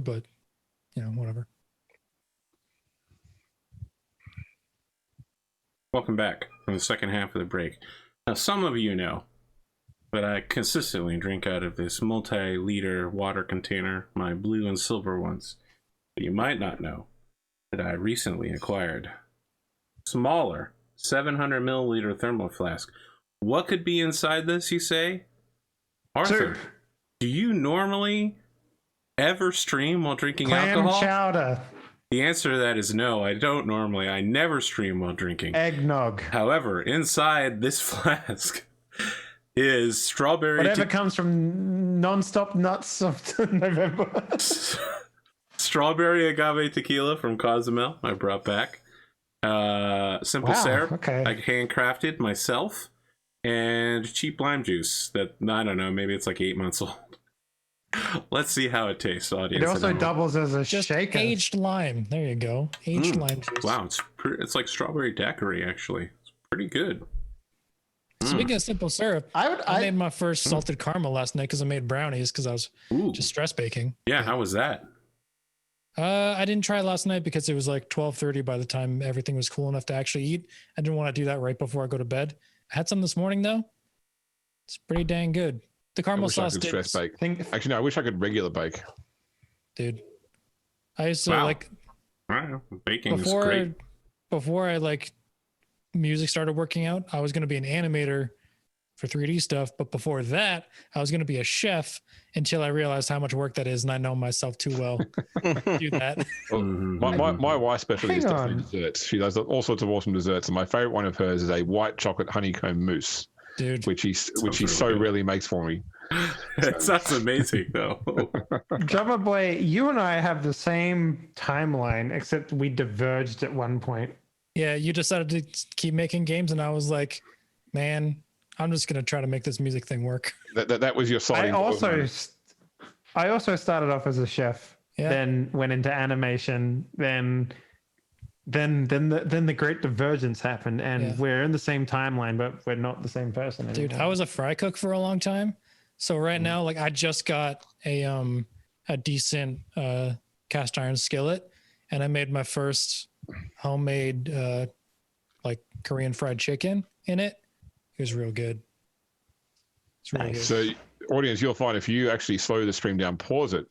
but whatever. Welcome back from the second half of the break. Now, some of you know that I consistently drink out of this multi-liter water container, my blue and silver ones. But you might not know that I recently acquired smaller 700 milliliter thermal flask. What could be inside this, you say? Arthur, do you normally ever stream while drinking alcohol? Clam chowder. The answer to that is no, I don't normally. I never stream while drinking. Eggnog. However, inside this flask is strawberry... Whatever comes from non-stop nuts of November. Strawberry agave tequila from Cozumel, I brought back. Simple syrup, okay. I handcrafted myself. And cheap lime juice that, I don't know, maybe it's like 8 months old. Let's see how it tastes, audience. It also doubles as a Just shaker. aged lime. There you go. Aged lime juice. Wow, it's like strawberry daiquiri, actually. It's pretty good. Speaking of simple syrup, I made my first salted caramel last night because I made brownies because I was just stress baking. Yeah, how was that? I didn't try it last night because it was like 12:30 by the time everything was cool enough to actually eat. I didn't want to do that right before I go to bed. I had some this morning though. It's pretty dang good. The caramel sauce I could stress bake. Actually, no, I wish I could regular bake. Dude, I used to like baking is great. Before I like music started working out, I was going to be an animator for 3D stuff, but before that, I was going to be a chef until I realized how much work that is, and I know myself too well to do that. Well, my wife's specialty is definitely desserts. She does all sorts of awesome desserts, and my favorite one of hers is a white chocolate honeycomb mousse, dude, which she so rarely makes for me. That's amazing, though. Drumurboy, you and I have the same timeline, except we diverged at one point. Yeah, you decided to keep making games, and I was like, man, I'm just gonna try to make this music thing work. That was your sliding. I also started off as a chef, then went into animation, then the great divergence happened, and we're in the same timeline, but we're not the same person anymore. Dude, I was a fry cook for a long time, so right now, like, I just got a decent cast iron skillet, and I made my first homemade like Korean fried chicken in it. It was real good. It's really good. So, audience, you'll find if you actually slow the stream down, pause it,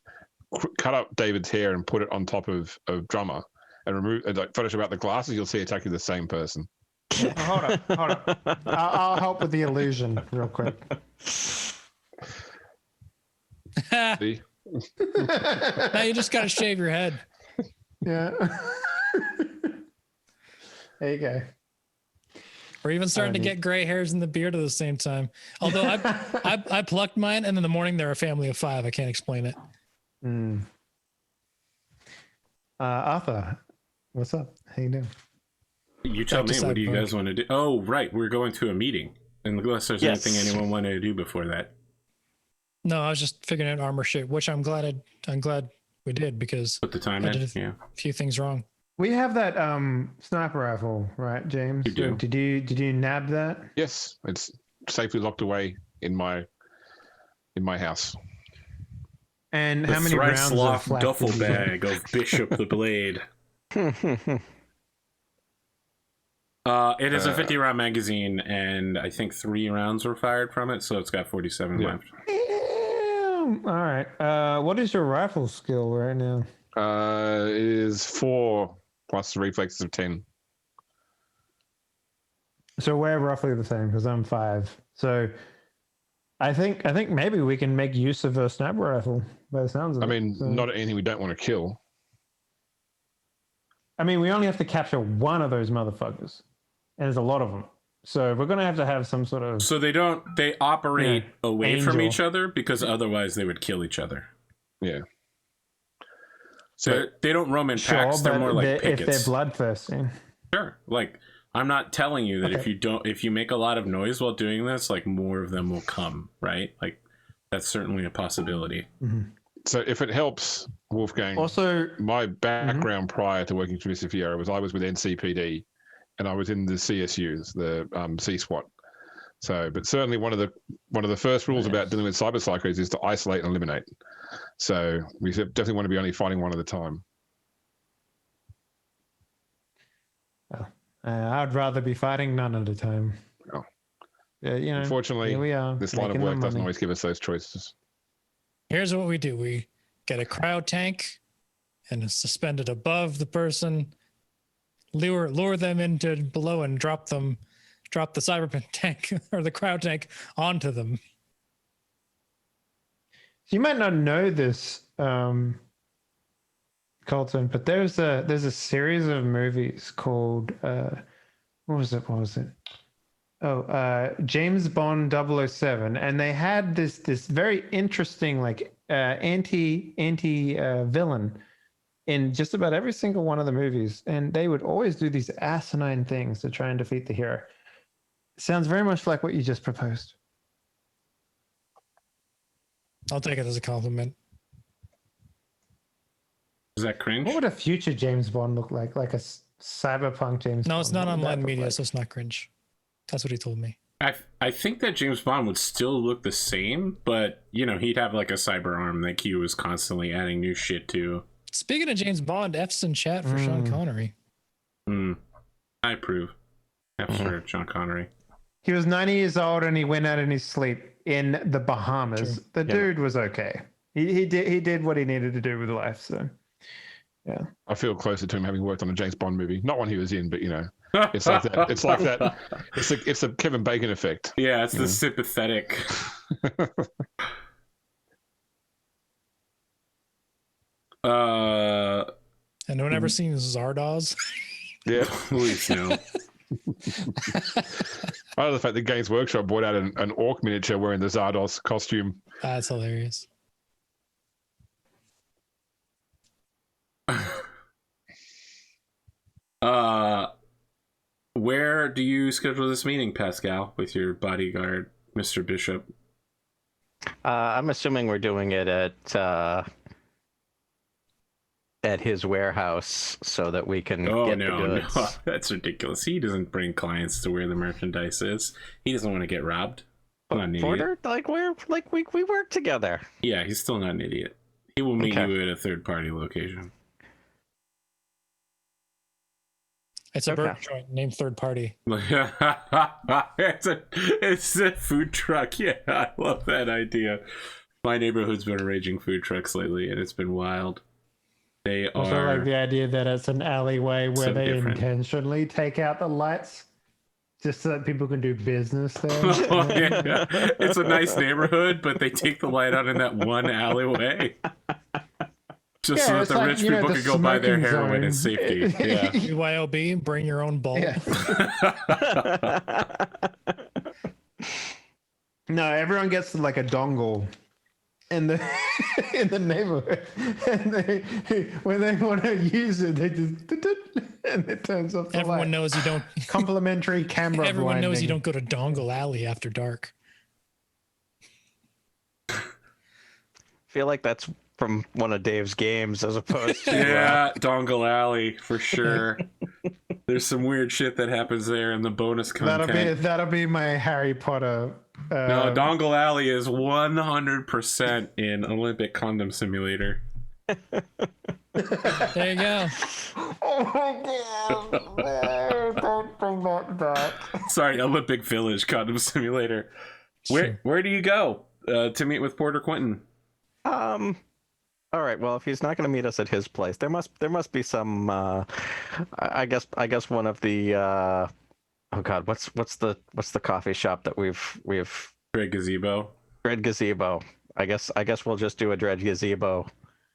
cut up David's hair and put it on top of Drummer, and remove like Photoshop out the glasses, you'll see it's actually the same person. Hold on. I'll help with the illusion real quick. Now you just got to shave your head. Yeah. There you go. We're even starting to get gray hairs in the beard at the same time. Although I plucked mine, and in the morning they're a family of 5. I can't explain it. Arthur, what's up? How you doing? You tell me. What do you guys want to do? Oh, right. We're going to a meeting. Unless there's anything anyone wanted to do before that. No, I was just figuring out armor shape, which I'm glad we did because put the time in. Did a few things wrong. We have that sniper rifle, right, James? You do. Did you nab that? Yes, it's safely locked away in my house. And how many rounds of flak duffel bag of Bishop the Blade? It is a 50-round magazine, and I think 3 rounds were fired from it, so it's got 47 left. All right. What is your rifle skill right now? It is 4 plus reflexes of 10. So we're roughly the same because I'm 5. So I think maybe we can make use of a sniper rifle by the sounds of it. I mean, not anything we don't want to kill. I mean, we only have to capture one of those motherfuckers, and there's a lot of them. So we're going to have some sort of... So they operate away from each other because otherwise they would kill each other. Yeah. So they don't roam in packs. They're more like pickets. If they're bloodthirsty. Sure. Like, I'm not telling you that if you make a lot of noise while doing this, like, more of them will come, right? Like, that's certainly a possibility. Mm-hmm. So if it helps, Wolfgang, also my background prior to working for Mr. Fiero was I was with NCPD and I was in the CSUs, the C-SWAT. So, but certainly one of the first rules about dealing with cyber psychos is to isolate and eliminate. So we definitely want to be only fighting one at a time. I'd rather be fighting none at a time. Oh. Yeah, you know, Unfortunately, here we are, this line of making the work doesn't money. always give us those choices. Here's what we do. We get a cryo tank and it's suspended above the person, lure them into below and drop the Cyberpunk tank or the cryo tank onto them. You might not know this, Colton, but there's a series of movies called what was it? James Bond 007, and they had this very interesting like anti villain in just about every single one of the movies, and they would always do these asinine things to try and defeat the hero. Sounds very much like what you just proposed. I'll take it as a compliment. Is that cringe? What would a future James Bond look like? Like a cyberpunk James Bond? No, it's not What would that online look media, like? so it's not cringe. That's what he told me. I think that James Bond would still look the same, but you know, he'd have like a cyber arm that Q was constantly adding new shit to. Speaking of James Bond, F's in chat for Sean Connery. I approve. F for Sean Connery. He was 90 years old and he went out in his sleep in the Bahamas. True. The dude was okay. He did what he needed to do with life. So, yeah. I feel closer to him having worked on a James Bond movie, not one he was in, but you know, it's like that. It's like that. It's a Kevin Bacon effect. Yeah, it's the sympathetic. And no one ever seen Zardoz? Yeah. Please no. I love the fact that Games Workshop brought out an orc miniature wearing the Zardos costume. That's hilarious. Where do you schedule this meeting, Pascal, with your bodyguard, Mr. Bishop? I'm assuming we're doing it at his warehouse so that we can get the goods. No, that's ridiculous. He doesn't bring clients to where the merchandise is. He doesn't want to get robbed. Not an idiot. Porter, we work together. Yeah, he's still not an idiot. He will meet you at a third-party location. It's a burger joint named Third Party. It's a food truck. Yeah, I love that idea. My neighborhood's been arranging food trucks lately, and it's been wild. They also are like the idea that it's an alleyway where they intentionally take out the lights just so that people can do business there. Oh, yeah. It's a nice neighborhood, but they take the light out in that one alleyway. Just so that the rich people can go buy their heroin in safety. Yeah. BYOB, bring your own bulb. Yeah. No, everyone gets like a dongle in the neighborhood, and when they want to use it, they just and it turns off the Everyone light. knows you don't. Complimentary camera. Everyone knows you blinding. don't go to Dongle Alley after dark. Feel like that's from one of Dave's games as opposed to Yeah, Dongle Alley for sure. There's some weird shit that happens there in the bonus content. That'll be my Harry Potter. No, Dongle Alley is 100% in Olympic Condom Simulator. There you go. Oh my god! Don't bring that back. Sorry, Olympic Village Condom Simulator. Where do you go to meet with Porter Quentin? All right. Well, if he's not going to meet us at his place, there must be some. I guess one of the. Oh God, what's the coffee shop that we've. Dread Gazebo. Dread Gazebo. I guess we'll just do a Dread Gazebo.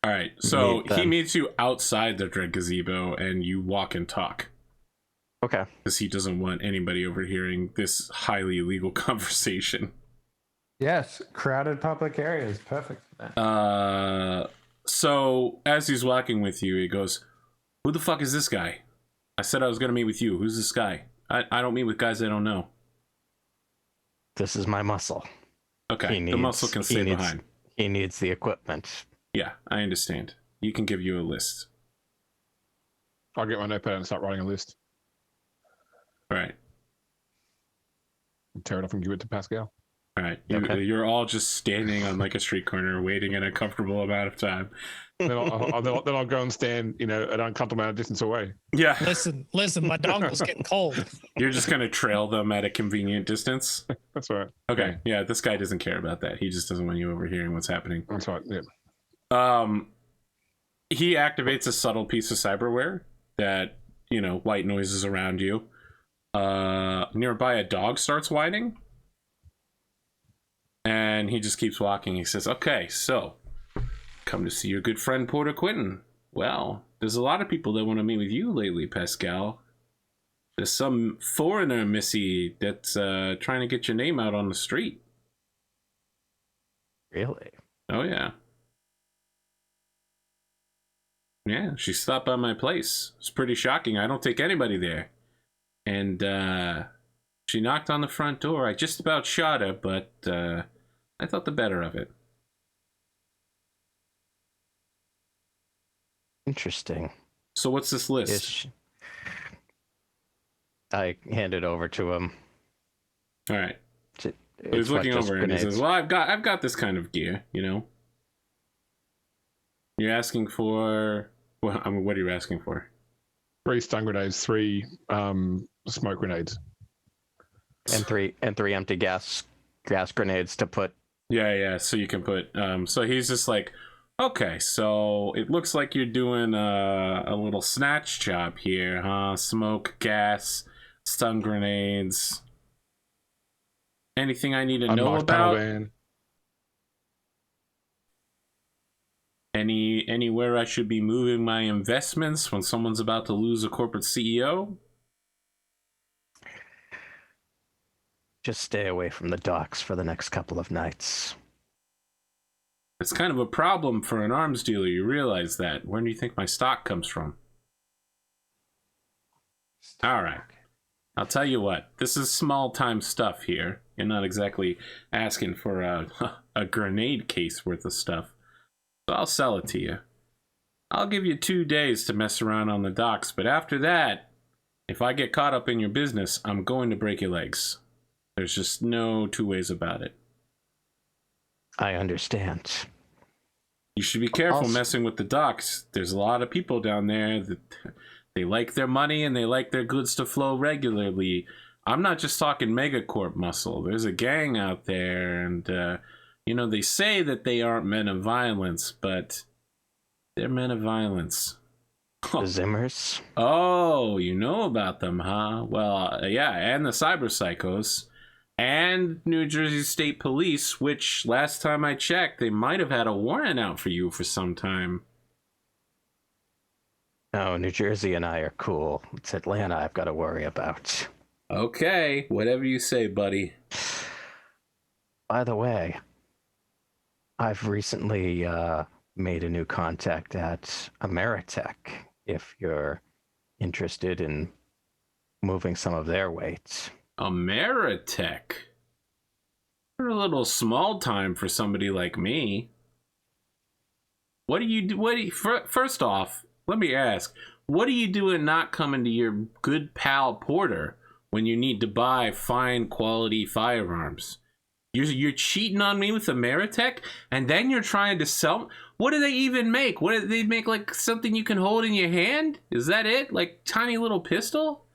All right. So he meets you outside the Dread Gazebo, and you walk and talk. Okay. Because he doesn't want anybody overhearing this highly illegal conversation. Yes, crowded public areas, perfect for that. So as he's walking with you, he goes, "Who the fuck is this guy? I said I was gonna meet with you. Who's this guy? I don't meet with guys I don't know." This is my muscle. Okay, the muscle can stay behind. He needs the equipment. Yeah, I understand. You can give you a list. I'll get my notepad and start writing a list. All right. Tear it off and give it to Pascal. All right, Okay. you're all just standing on like a street corner, waiting an uncomfortable amount of time. Then I'll go and stand, an uncomfortable amount of distance away. Yeah. Listen, my dongle's getting cold. You're just gonna trail them at a convenient distance. That's right. Okay. Yeah, this guy doesn't care about that. He just doesn't want you overhearing what's happening. That's right. Yeah. He activates a subtle piece of cyberware that, white noises around you. Nearby, a dog starts whining. And he just keeps walking. He says, okay, so, come to see your good friend Porter Quinton. Well, there's a lot of people that want to meet with you lately, Pascal. There's some foreigner, Missy, that's trying to get your name out on the street. Really? Oh, yeah. Yeah, she stopped by my place. It's pretty shocking. I don't take anybody there. And she knocked on the front door. I just about shot her, but I thought the better of it. Interesting. So what's this list? I hand it over to him. All right. It's He's looking over and he grenades. says, well, I've got this kind of gear, You're asking for... Well, what are you asking for? 3 stun grenades, 3 smoke grenades, and three empty gas grenades to put. Yeah. So you can put. So he's just like, okay. So it looks like you're doing a little snatch job here, huh? Smoke, gas, stun grenades. Anything I need to know about? Anywhere I should be moving my investments when someone's about to lose a corporate CEO? Just stay away from the docks for the next couple of nights. It's kind of a problem for an arms dealer, you realize that. Where do you think my stock comes from? All right. I'll tell you what, this is small-time stuff here. You're not exactly asking for a grenade case worth of stuff. So I'll sell it to you. I'll give you 2 days to mess around on the docks, but after that, if I get caught up in your business, I'm going to break your legs. There's just no 2 ways about it. I understand. You should be careful messing with the docks. There's a lot of people down there that they like their money and they like their goods to flow regularly. I'm not just talking Megacorp muscle. There's a gang out there, and they say that they aren't men of violence, but they're men of violence. The Zimmers? Oh, you know about them, huh? Well, yeah, and the cyber psychos. And New Jersey State Police, which last time I checked, they might have had a warrant out for you for some time. No, New Jersey and I are cool. It's Atlanta I've got to worry about. Okay, whatever you say, buddy. By the way, I've recently made a new contact at Medtech, if you're interested in moving some of their weight. Medtech? You're a little small time for somebody like me. What do you do? First off, let me ask, what are you doing not coming to your good pal Porter when you need to buy fine quality firearms? You're cheating on me with the Medtech, and then you're trying to sell. What do they even make? What do they make? Like something you can hold in your hand? Is that it? Like tiny little pistol?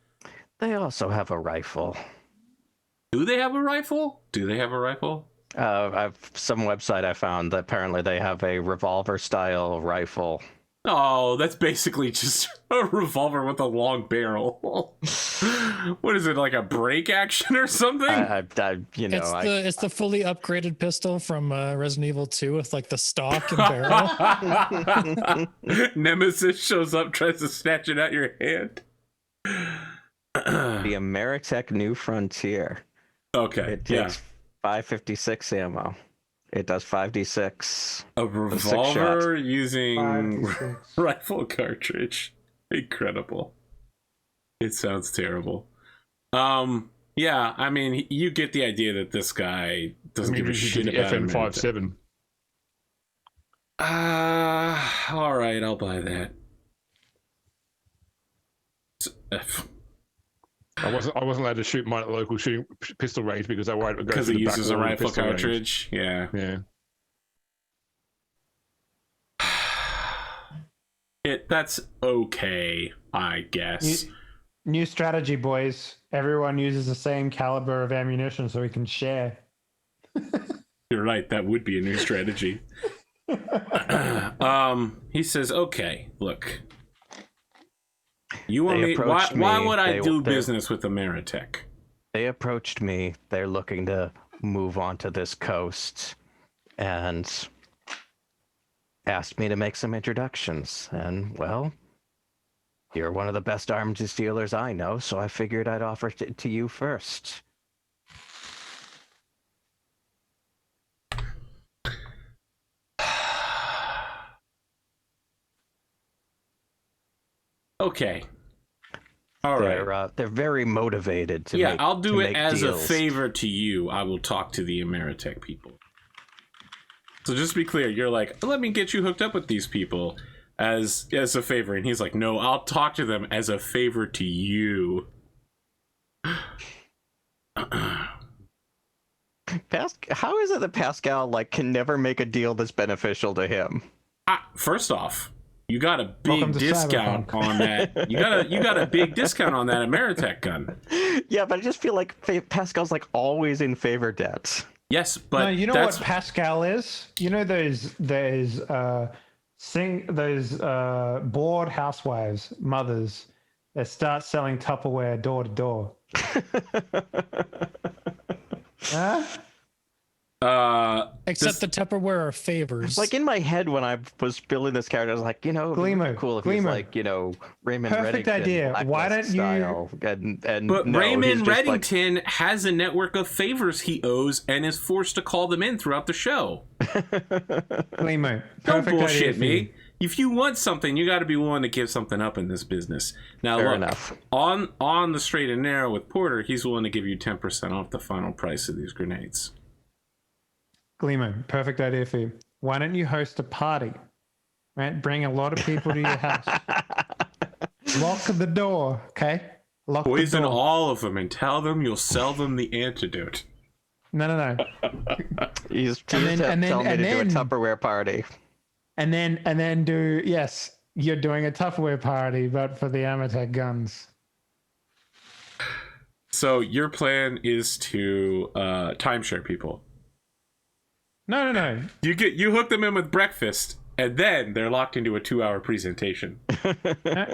They also have a rifle. Do they have a rifle? Some website I found that apparently they have a revolver style rifle. Oh, that's basically just a revolver with a long barrel. What is it, like a break action or something? It's the fully upgraded pistol from Resident Evil 2 with like the stock and barrel. Nemesis shows up, tries to snatch it out your hand. The Medtech New Frontier. Okay. It takes 556 ammo. It does 5d6. A revolver using rifle cartridge. Incredible. It sounds terrible. Yeah, I mean, you get the idea that this guy doesn't give a shit about FM57. All right, I'll buy that. I wasn't allowed to shoot mine at the local shooting pistol range because I worried it would go Because through it the back uses a wall of the rifle pistol range. cartridge. Yeah. Yeah. That's okay, I guess. New strategy, boys. Everyone uses the same caliber of ammunition so we can share. You're right. That would be a new strategy. He says, "Okay, look. You want me? Why would I do business with Medtech? They approached me. They're looking to move onto this coast, and asked me to make some introductions. And well, you're one of the best arms dealers I know, so I figured I'd offer it to you first." Okay. All right. They're very motivated to make I'll do it as deals. a favor to you. I will talk to the Medtech people. So just to be clear, you're like, let me get you hooked up with these people as a favor. And he's like, no, I'll talk to them as a favor to you. How is it that Pascal can never make a deal that's beneficial to him? First off, you got a big discount on that. You got a big discount on that Medtech gun. Yeah, but I just feel like Pascal's always in favor debts. Yes, but no, you know what Pascal is? You know those bored housewives, mothers that start selling Tupperware door to door. Huh? Except the Tupperware are favors. In my head when I was building this character, I was like, Glimo, cool if he's Raymond perfect Reddington, idea. Why don't style. But no, Raymond Reddington has a network of favors he owes and is forced to call them in throughout the show. Glimo, don't bullshit me. If you want something, you got to be willing to give something up in this business. Now, Fair look, enough. on the straight and narrow with Porter, he's willing to give you 10% off the final price of these grenades. Glimo, perfect idea for you. Why don't you host a party? Right? Bring a lot of people to your house. Lock the door, okay? Poison all of them and tell them you'll sell them the antidote. No. He's telling me to do a Tupperware party. And then do, yes, you're doing a Tupperware party, but for the Medtech guns. So your plan is to timeshare people. No. You hook them in with breakfast, and then they're locked into a 2-hour presentation.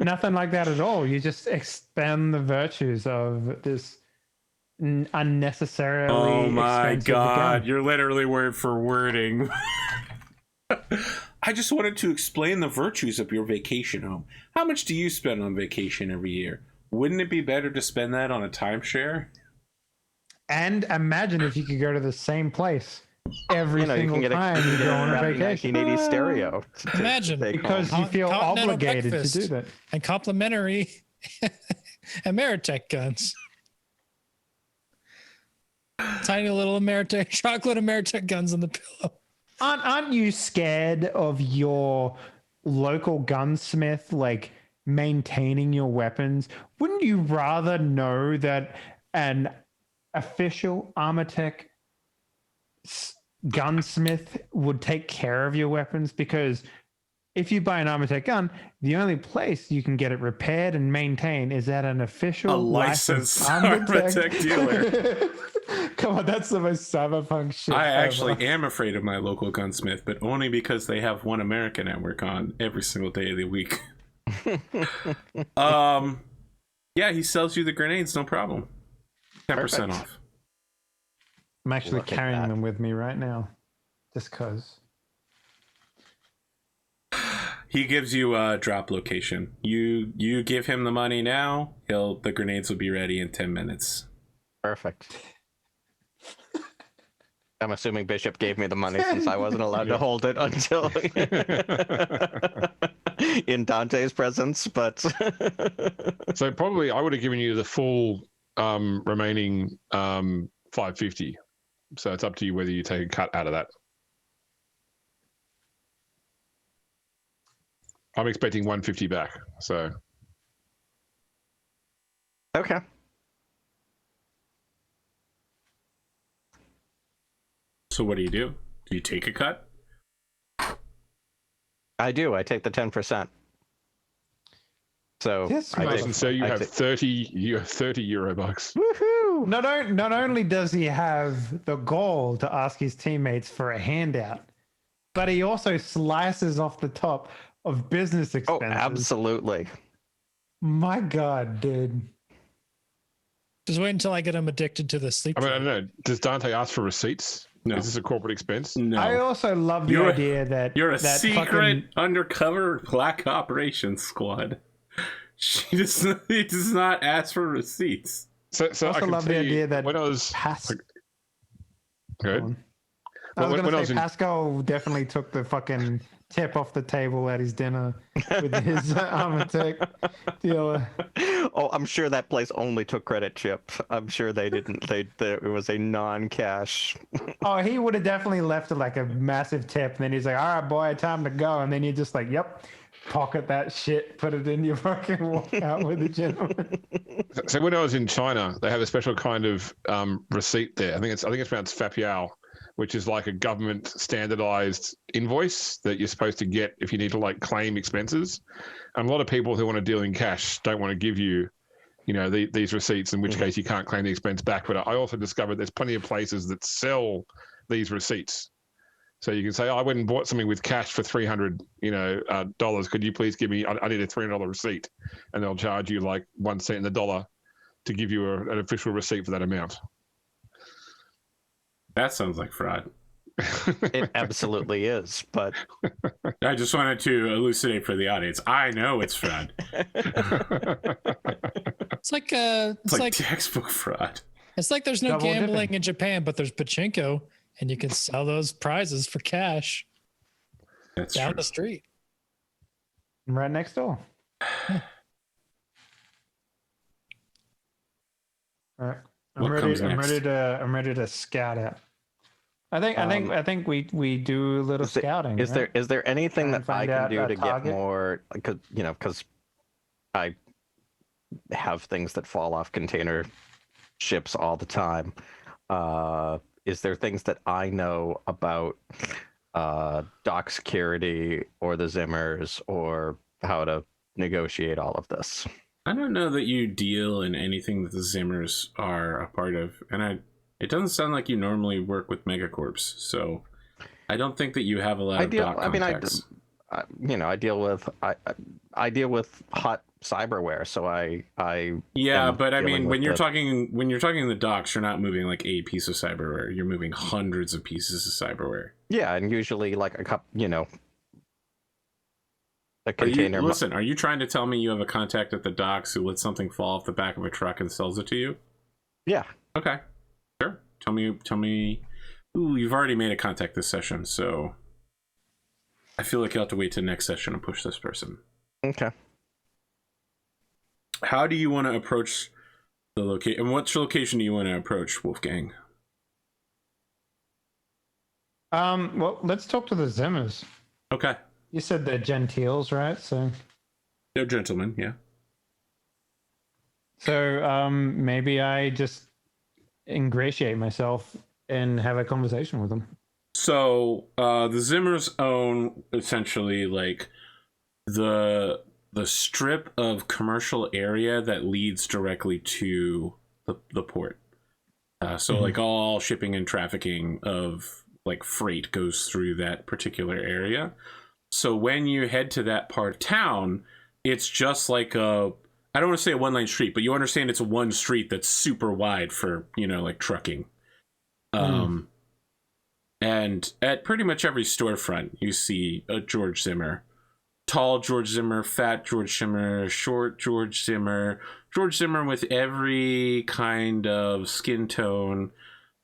Nothing like that at all. You just expand the virtues of this unnecessarily. Oh my god! Gun. You're literally word for wording. I just wanted to explain the virtues of your vacation home. How much do you spend on vacation every year? Wouldn't it be better to spend that on a timeshare? And imagine if you could go to the same place every single time you go on a vacation. 1980 stereo. Imagine. Because you feel obligated to do that. And complimentary Medtech guns. Tiny little chocolate Medtech guns on the pillow. Aren't you scared of your local gunsmith maintaining your weapons? Wouldn't you rather know that an official Medtech gunsmith would take care of your weapons? Because if you buy an Medtech gun, the only place you can get it repaired and maintained is at an official licensed Medtech dealer. Come on, that's the most cyberpunk shit. I actually am afraid of my local gunsmith, but only because they have One America Network on every single day of the week. Yeah, he sells you the grenades, no problem. 10% off. I'm actually carrying them with me right now, just cause. He gives you a drop location. You give him the money now. The grenades will be ready in 10 minutes. Perfect. I'm assuming Bishop gave me the money since I wasn't allowed to hold it until in Dante's presence. But so probably I would have given you the full remaining 550. So it's up to you whether you take a cut out of that. I'm expecting 150 back. So okay. So what do? Do you take a cut? I do. I take the 10%. So Yes, so you have 30 euro bucks. Woohoo! Not only does he have the gall to ask his teammates for a handout, but he also slices off the top of business expenses. Oh, absolutely. My God, dude. Just wait until I get him addicted to the sleep. I mean, I don't know. Does Dante ask for receipts? No. Is this a corporate expense? No. I also love the idea that you're a that secret fucking, undercover black operations squad. He does not ask for receipts. So I I also can love tell the you, idea that when I was good. I was When going I to was say in- Pascal definitely took the fucking tip off the table at his dinner with his armor tech dealer. Oh, I'm sure that place only took credit chip. I'm sure they didn't. It was a non-cash. Oh, he would have definitely left like a massive tip. And then he's like, all right, boy, time to go. And then you're just like, yep, pocket that shit, put it in your fucking walk out with the gentleman. So when I was in China, they have a special kind of receipt there. I think it's pronounced fapiao, which is like a government standardized invoice that you're supposed to get if you need to like claim expenses. And a lot of people who want to deal in cash don't want to give you, these receipts, in which case you can't claim the expense back. But I also discovered there's plenty of places that sell these receipts. So you can say, I went and bought something with cash for $300, dollars. Could you please give me? I need a $300 receipt, and they'll charge you like 1 cent in the dollar to give you an official receipt for that amount. That sounds like fraud. It absolutely is, but I just wanted to elucidate for the audience. I know it's fraud. It's like It's like textbook fraud. it's like there's no Double gambling dipping. in Japan, but there's pachinko, and you can sell those prizes for cash That's down true. the street. Right next door. All right. I'm What ready. comes I'm next? ready to scout out. I think we do a little is there- scouting. is right? there anything Try that and find I can out do a to get target? more? Because I have things that fall off container ships all the time. Is there things that I know about dock security or the Zimmers or how to negotiate all of this? I don't know that you deal in anything that the Zimmers are a part of, and it doesn't sound like you normally work with Megacorps, so I don't think that you have a lot of dock contacts. I deal with hot cyberware, so I Yeah, am but I dealing mean, with when you're talking the docks, you're not moving like a piece of cyberware. You're moving hundreds of pieces of cyberware. Yeah, and usually like a cup, a container. Listen, are you trying to tell me you have a contact at the docks who lets something fall off the back of a truck and sells it to you? Yeah. Okay, sure. Tell me. Ooh, you've already made a contact this session, so I feel like you'll have to wait till next session and push this person. Okay. How do you want to approach the location? And which location do you want to approach, Wolfgang? Well, let's talk to the Zimmers. Okay. You said they're gentiles, right? So They're gentlemen, yeah. maybe I just ingratiate myself and have a conversation with them. So the Zimmers own essentially like the strip of commercial area that leads directly to the port. So like all shipping and trafficking of like freight goes through that particular area. So when you head to that part of town, it's just like I don't want to say a one-lane street, but you understand it's a one street that's super wide for, like trucking. And at pretty much every storefront, you see a George Zimmer. Tall George Zimmer, fat George Zimmer, short George Zimmer with every kind of skin tone.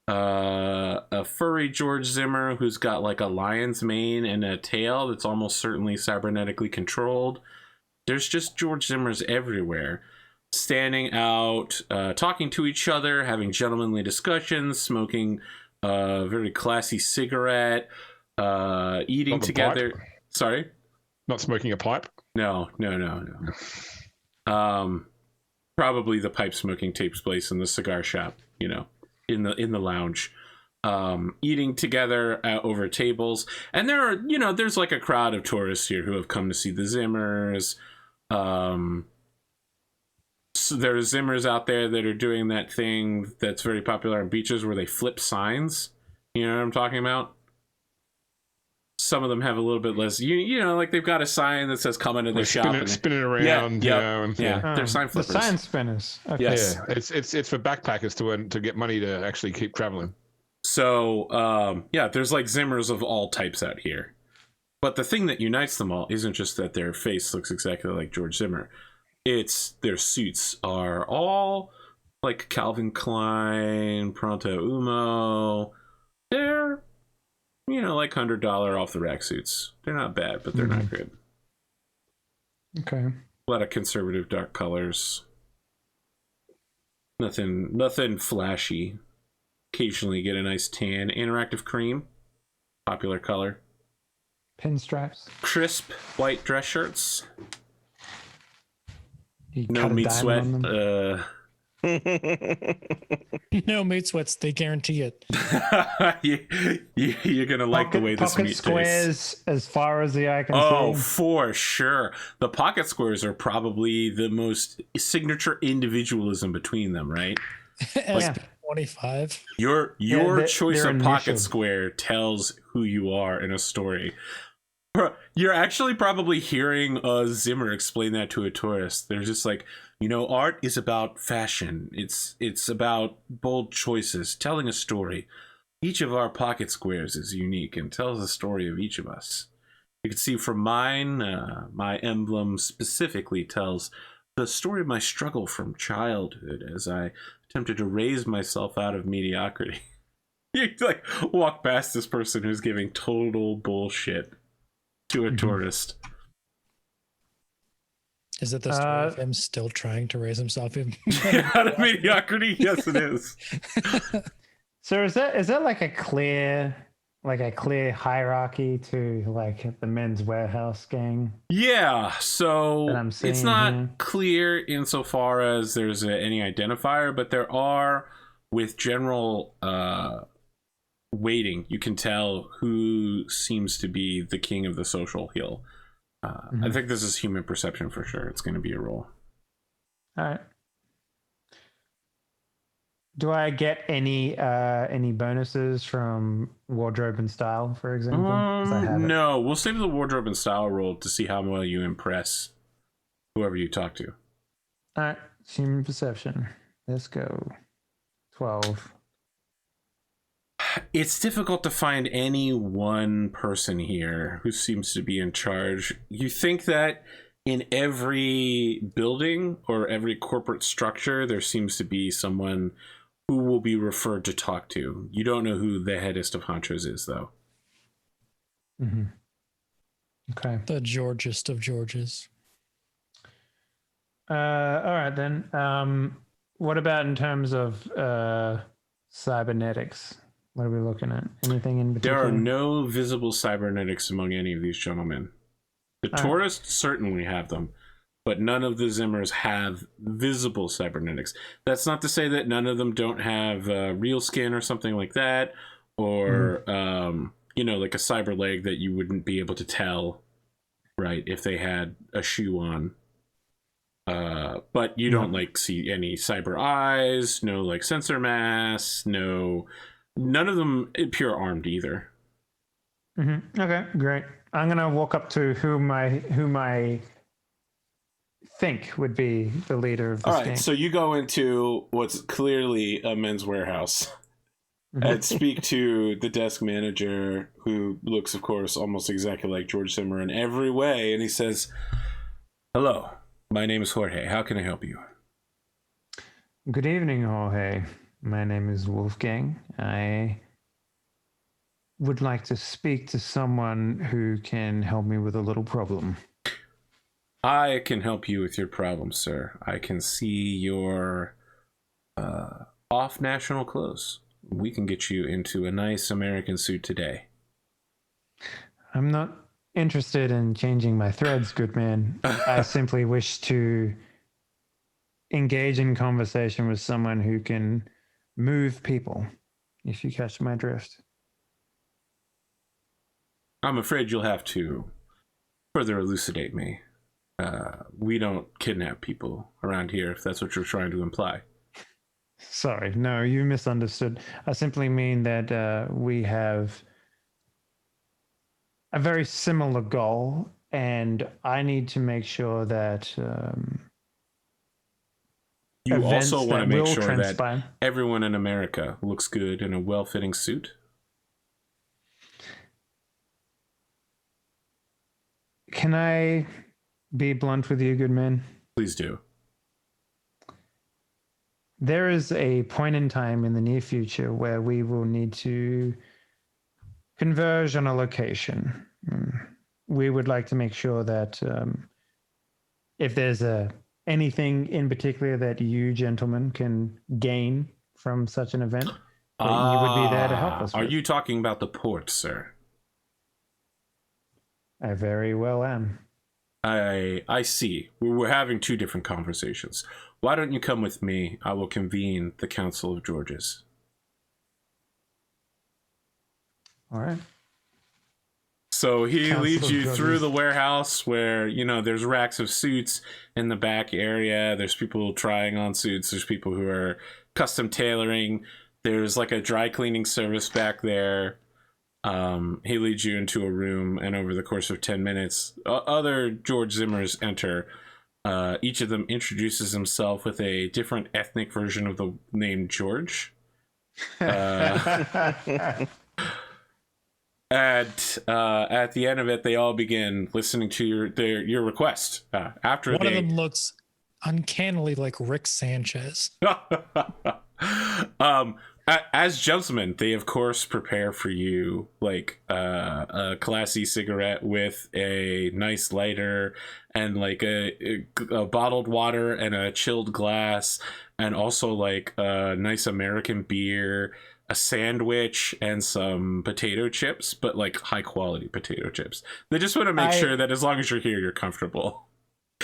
A furry George Zimmer who's got like a lion's mane and a tail that's almost certainly cybernetically controlled. There's just George Zimmers everywhere, standing out, talking to each other, having gentlemanly discussions, smoking a very classy cigarette, eating Not the together. pipe? Sorry? Not smoking a pipe? No. Probably the pipe smoking takes place in the cigar shop, in the lounge. eating together over tables. And there are, there's like a crowd of tourists here who have come to see the Zimmers. So there's Zimmers out there that are doing that thing that's very popular on beaches where they flip signs. You know what I'm talking about? Some of them have a little bit less, like they've got a sign that says "Come into the shop," spinning around. They're sign flippers. The sign spinners. Okay. Yes. Yeah, it's for backpackers to get money to actually keep traveling. So there's like Zimmers of all types out here, but the thing that unites them all isn't just that their face looks exactly like George Zimmer. It's their suits are all like Calvin Klein, Pronto Umo. They're, like $100 off the rack suits. They're not bad, but they're not good. Okay. A lot of conservative dark colors. Nothing flashy. Occasionally get a nice tan. Interactive cream, popular color. Pinstripes. Crisp white dress shirts. No meat sweat. No meat sweats. They guarantee it. You're gonna like the way this meat squares tastes. as far as the eye can Oh, see. for sure. The pocket squares are probably the most signature individualism between them, right? SP25. Your choice they're of pocket initial. square tells who you are in a story. You're actually probably hearing Zimmer explain that to a tourist. They're just like, art is about fashion. It's about bold choices, telling a story. Each of our pocket squares is unique and tells the story of each of us. You can see from mine, my emblem specifically tells the story of my struggle from childhood as I attempted to raise myself out of mediocrity. You like walk past this person who's giving total bullshit to a tourist. Is it the story of him still trying to raise himself out of mediocrity? Yes, it is. So is that like a clear hierarchy to like the Men's Warehouse gang? Yeah, so it's not here? clear insofar as there's any identifier, but there are, with general weighting, you can tell who seems to be the king of the social hill. I think this is human perception for sure. It's going to be a roll. All right. Do I get any bonuses from wardrobe and style, for example? 'Cause I have it. No, we'll save the wardrobe and style roll to see how well you impress whoever you talk to. All right. Human perception. Let's go. 12. It's difficult to find any one person here who seems to be in charge. You think that in every building or every corporate structure, there seems to be someone who will be referred to talk to. You don't know who the headest of honchos is, though. Mm-hmm. Okay. The Georgest of Georges. All right then. What about in terms of cybernetics? What are we looking at? Anything in particular? There are no visible cybernetics among any of these gentlemen. The tourists certainly have them, but none of the Zimmers have visible cybernetics. That's not to say that none of them don't have real skin or something like that, or like a cyber leg that you wouldn't be able to tell, right, if they had a shoe on. But you don't see any cyber eyes, no sensor masks, none of them appear armed either. Mm-hmm. Okay, great. I'm gonna walk up to whom I think would be the leader of this gang. So you go into what's clearly a Men's Warehouse and speak to the desk manager, who looks, of course, almost exactly like George Zimmer in every way, and he says, "Hello, my name is Jorge. How can I help you?" Good evening, Jorge. My name is Wolfgang. I would like to speak to someone who can help me with a little problem. I can help you with your problem, sir. I can see your off national clothes. We can get you into a nice American suit today. I'm not interested in changing my threads, good man. I simply wish to engage in conversation with someone who can move people. if you catch my drift. I'm afraid you'll have to further elucidate me. We don't kidnap people around here, if that's what you're trying to imply. Sorry, no, you misunderstood. I simply mean that we have a very similar goal, and I need to make sure that you also want to make sure transpire. that everyone in America looks good in a well-fitting suit. Can I be blunt with you, good man? Please do. There is a point in time in the near future where we will need to converge on a location. We would like to make sure that if there's anything in particular that you gentlemen can gain from such an event, that you would be there to help us Are with. you talking about the port, sir? I very well am. I see. We're having two different conversations. Why don't you come with me? I will convene the Council of Georges. All right. So he Council leads of you Georges. through the warehouse where, you know, there's racks of suits in the back area. There's people trying on suits. There's people who are custom tailoring. There's like a dry cleaning service back there. He leads you into a room, and over the course of 10 minutes, other George Zimmers enter. Each of them introduces himself with a different ethnic version of the name George. And at the end of it, they all begin listening to your request. After one of them looks uncannily like Rick Sanchez. As gentlemen, they of course prepare for you like a classy cigarette with a nice lighter and like a bottled water and a chilled glass, and also like a nice American beer, a sandwich, and some potato chips, but like high quality potato chips. They just want to make sure that as long as you're here, you're comfortable.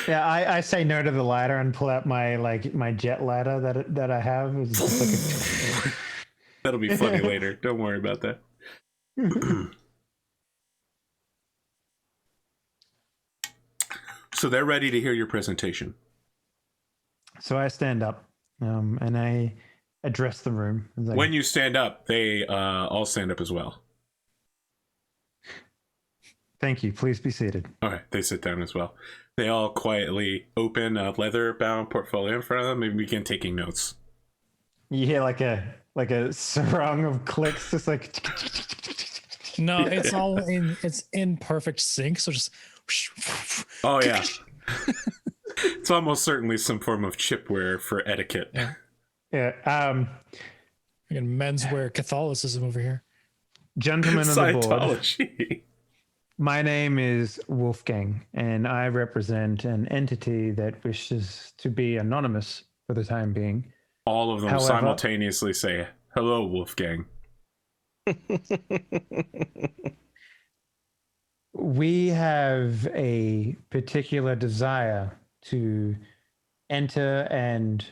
Yeah, I say no to the ladder and pull out my jet ladder that I have. It's just like That'll be funny later. Don't worry about that. So they're ready to hear your presentation. So I stand up and I address the room. Like, When you stand up, they all stand up as well. Thank you. Please be seated. All right, they sit down as well. They all quietly open a leather-bound portfolio in front of them and begin taking notes. You hear like a sarong of clicks, just like. No, it's all in perfect sync. So just. Oh yeah, it's almost certainly some form of chipware for etiquette. Yeah. Yeah. Menswear Catholicism over here. Gentlemen of the board. Scientology. My name is Wolfgang, and I represent an entity that wishes to be anonymous for the time being. All of them simultaneously say, "Hello, Wolfgang." We have a particular desire to enter and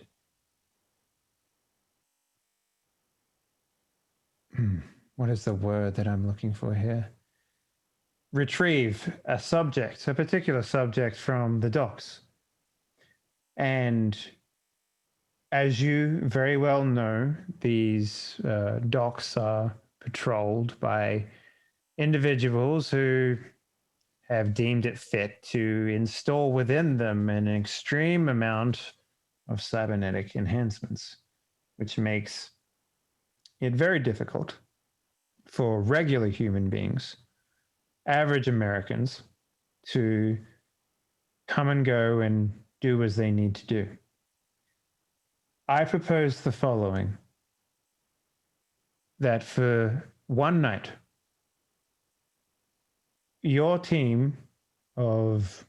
what is the word that I'm looking for here? Retrieve a particular subject from the docks. And as you very well know, these docks are patrolled by individuals who have deemed it fit to install within them an extreme amount of cybernetic enhancements, which makes it very difficult for regular human beings, average Americans, to come and go and do as they need to do. I propose the following, that for one night, your team of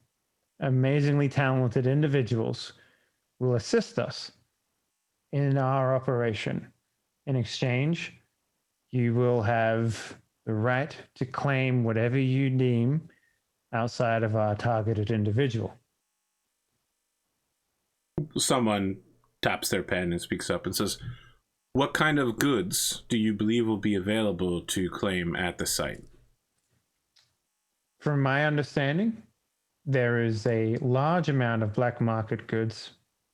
amazingly talented individuals will assist us in our operation. In exchange, you will have the right to claim whatever you deem outside of our targeted individual. Someone taps their pen and speaks up and says, What kind of goods do you believe will be available to claim at the site? From my understanding, there is a large amount of black market goods,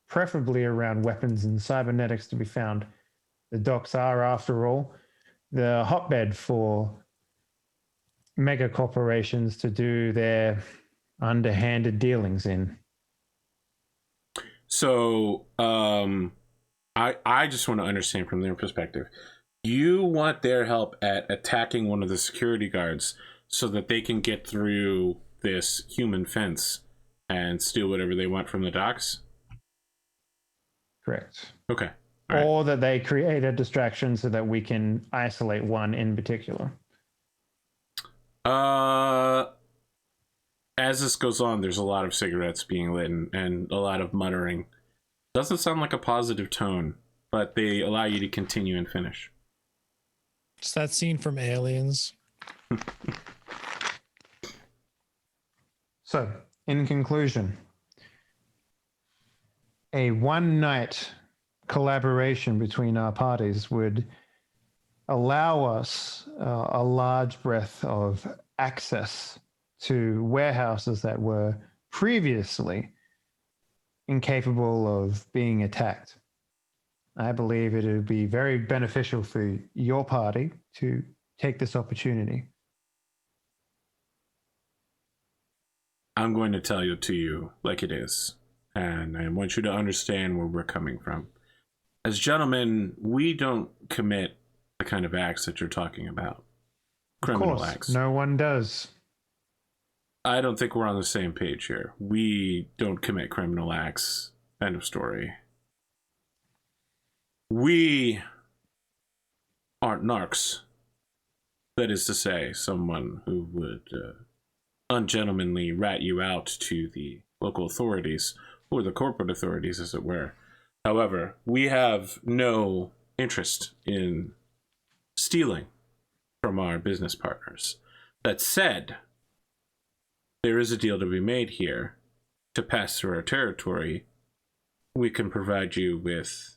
preferably around weapons and cybernetics, to be found. The docks are, after all, the hotbed for mega corporations to do their underhanded dealings in. So, I just want to understand from their perspective. You want their help at attacking one of the security guards so that they can get through this human fence and steal whatever they want from the docks? Correct. Okay. Or that they create a distraction so that we can isolate one in particular. As this goes on, there's a lot of cigarettes being lit and a lot of muttering. Doesn't sound like a positive tone, but they allow you to continue and finish. It's that scene from Aliens. So, in conclusion, a one-night collaboration between our parties would allow us a large breadth of access to warehouses that were previously incapable of being attacked. I believe it would be very beneficial for your party to take this opportunity. I'm going to tell it to you like it is, and I want you to understand where we're coming from. As gentlemen, we don't commit the kind of acts that you're talking about. Criminal Of course, acts. no one does. I don't think we're on the same page here. We don't commit criminal acts. End of story. We aren't narcs. That is to say, someone who would ungentlemanly rat you out to the local authorities, or the corporate authorities, as it were. However, we have no interest in stealing from our business partners. That said, there is a deal to be made here. To pass through our territory, we can provide you with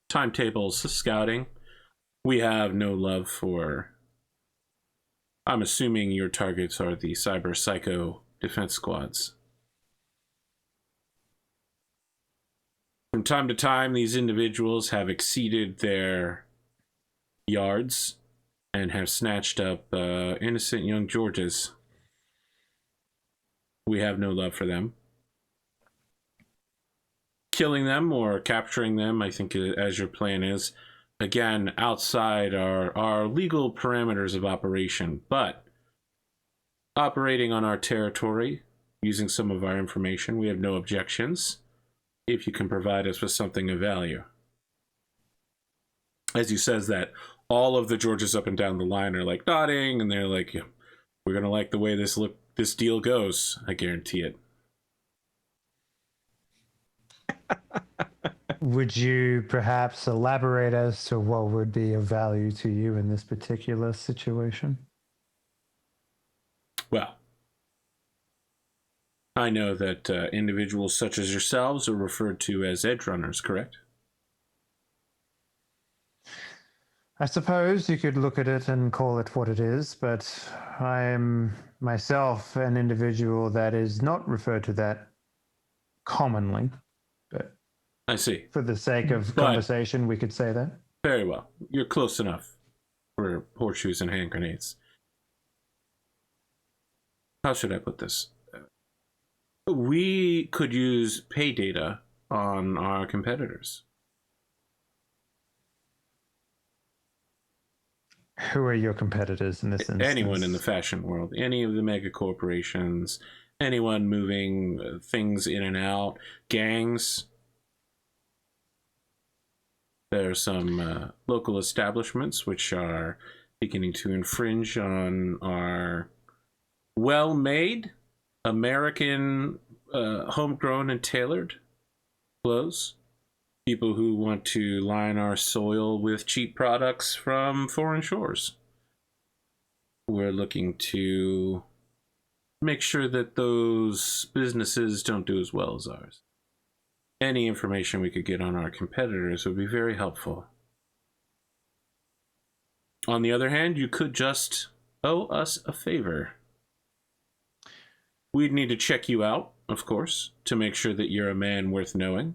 timetables, scouting. We have no love for... I'm assuming your targets are the cyber psycho defense squads. From time to time, these individuals have exceeded their yards and have snatched up innocent young Georges. We have no love for them. Killing them or capturing them, I think, as your plan is, again, outside our legal parameters of operation, but operating on our territory, using some of our information, we have no objections if you can provide us with something of value. As he says that, all of the Georges up and down the line are like nodding, and they're like, yeah, we're going to like the way this deal goes. I guarantee it. Would you perhaps elaborate as to what would be of value to you in this particular situation? Well, I know that individuals such as yourselves are referred to as edge runners, correct? I suppose you could look at it and call it what it is, but I am myself an individual that is not referred to that commonly. But I see. For the sake of conversation, we could say that. Very well. You're close enough for horseshoes and hand grenades. How should I put this? We could use pay data on our competitors. Who are your competitors in this instance? Anyone in the fashion world, any of the mega corporations, anyone moving things in and out, gangs. There are some local establishments which are beginning to infringe on our well-made American homegrown and tailored clothes. People who want to line our soil with cheap products from foreign shores. We're looking to make sure that those businesses don't do as well as ours. Any information we could get on our competitors would be very helpful. On the other hand, you could just owe us a favor. We'd need to check you out, of course, to make sure that you're a man worth knowing.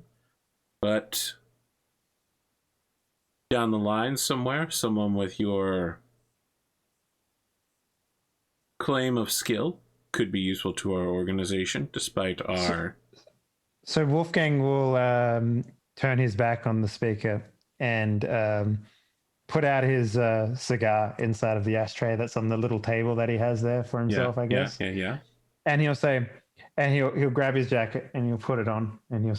But down the line somewhere, someone with your claim of skill could be useful to our organization, despite our... So Wolfgang will turn his back on the speaker and put out his cigar inside of the ashtray that's on the little table that he has there for himself, I guess. Yeah. And he'll say, and he'll grab his jacket and he'll put it on and he'll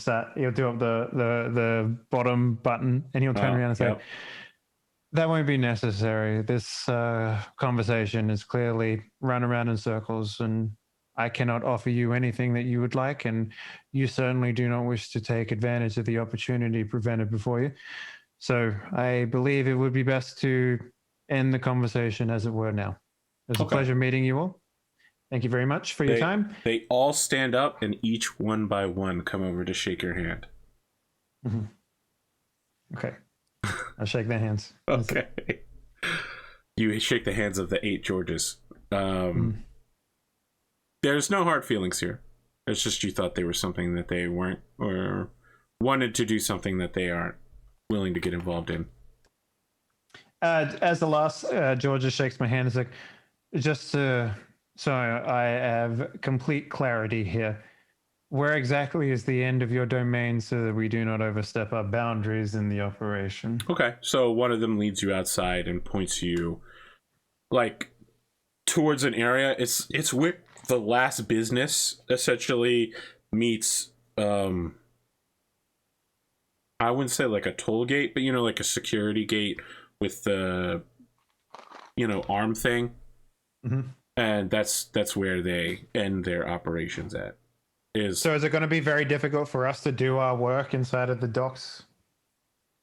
do up the bottom button and he'll turn around and say, that won't be necessary. This conversation is clearly run around in circles and I cannot offer you anything that you would like, and you certainly do not wish to take advantage of the opportunity presented before you. So I believe it would be best to end the conversation as it were now. It was a pleasure meeting you all. Thank you very much for your time. They all stand up and each one by one come over to shake your hand. Mm-hmm. Okay. I'll shake their hands. Okay. You shake the hands of the 8 Georges. There's no hard feelings here. It's just you thought they were something that they weren't, or wanted to do something that they aren't willing to get involved in. As the last Georgia shakes my hand, it's like, just so I have complete clarity here. Where exactly is the end of your domain so that we do not overstep our boundaries in the operation? Okay, so one of them leads you outside and points you like towards an area. It's where the last business essentially meets I wouldn't say like a toll gate, but like a security gate with the arm thing. Mm-hmm. And that's where they end their operations at. So is it going to be very difficult for us to do our work inside of the docks?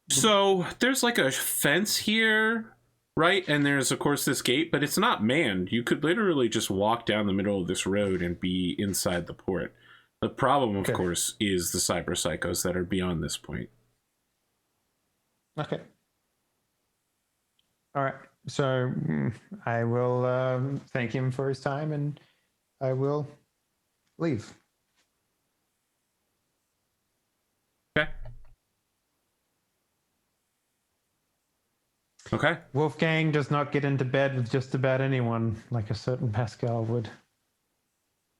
So there's like a fence here, right? And there's of course this gate, but it's not manned. You could literally just walk down the middle of this road and be inside the port. The problem, of course, is the cyber psychos that are beyond this point. Okay. All right. So I will thank him for his time and I will leave. Okay. Wolfgang does not get into bed with just about anyone like a certain Pascal would.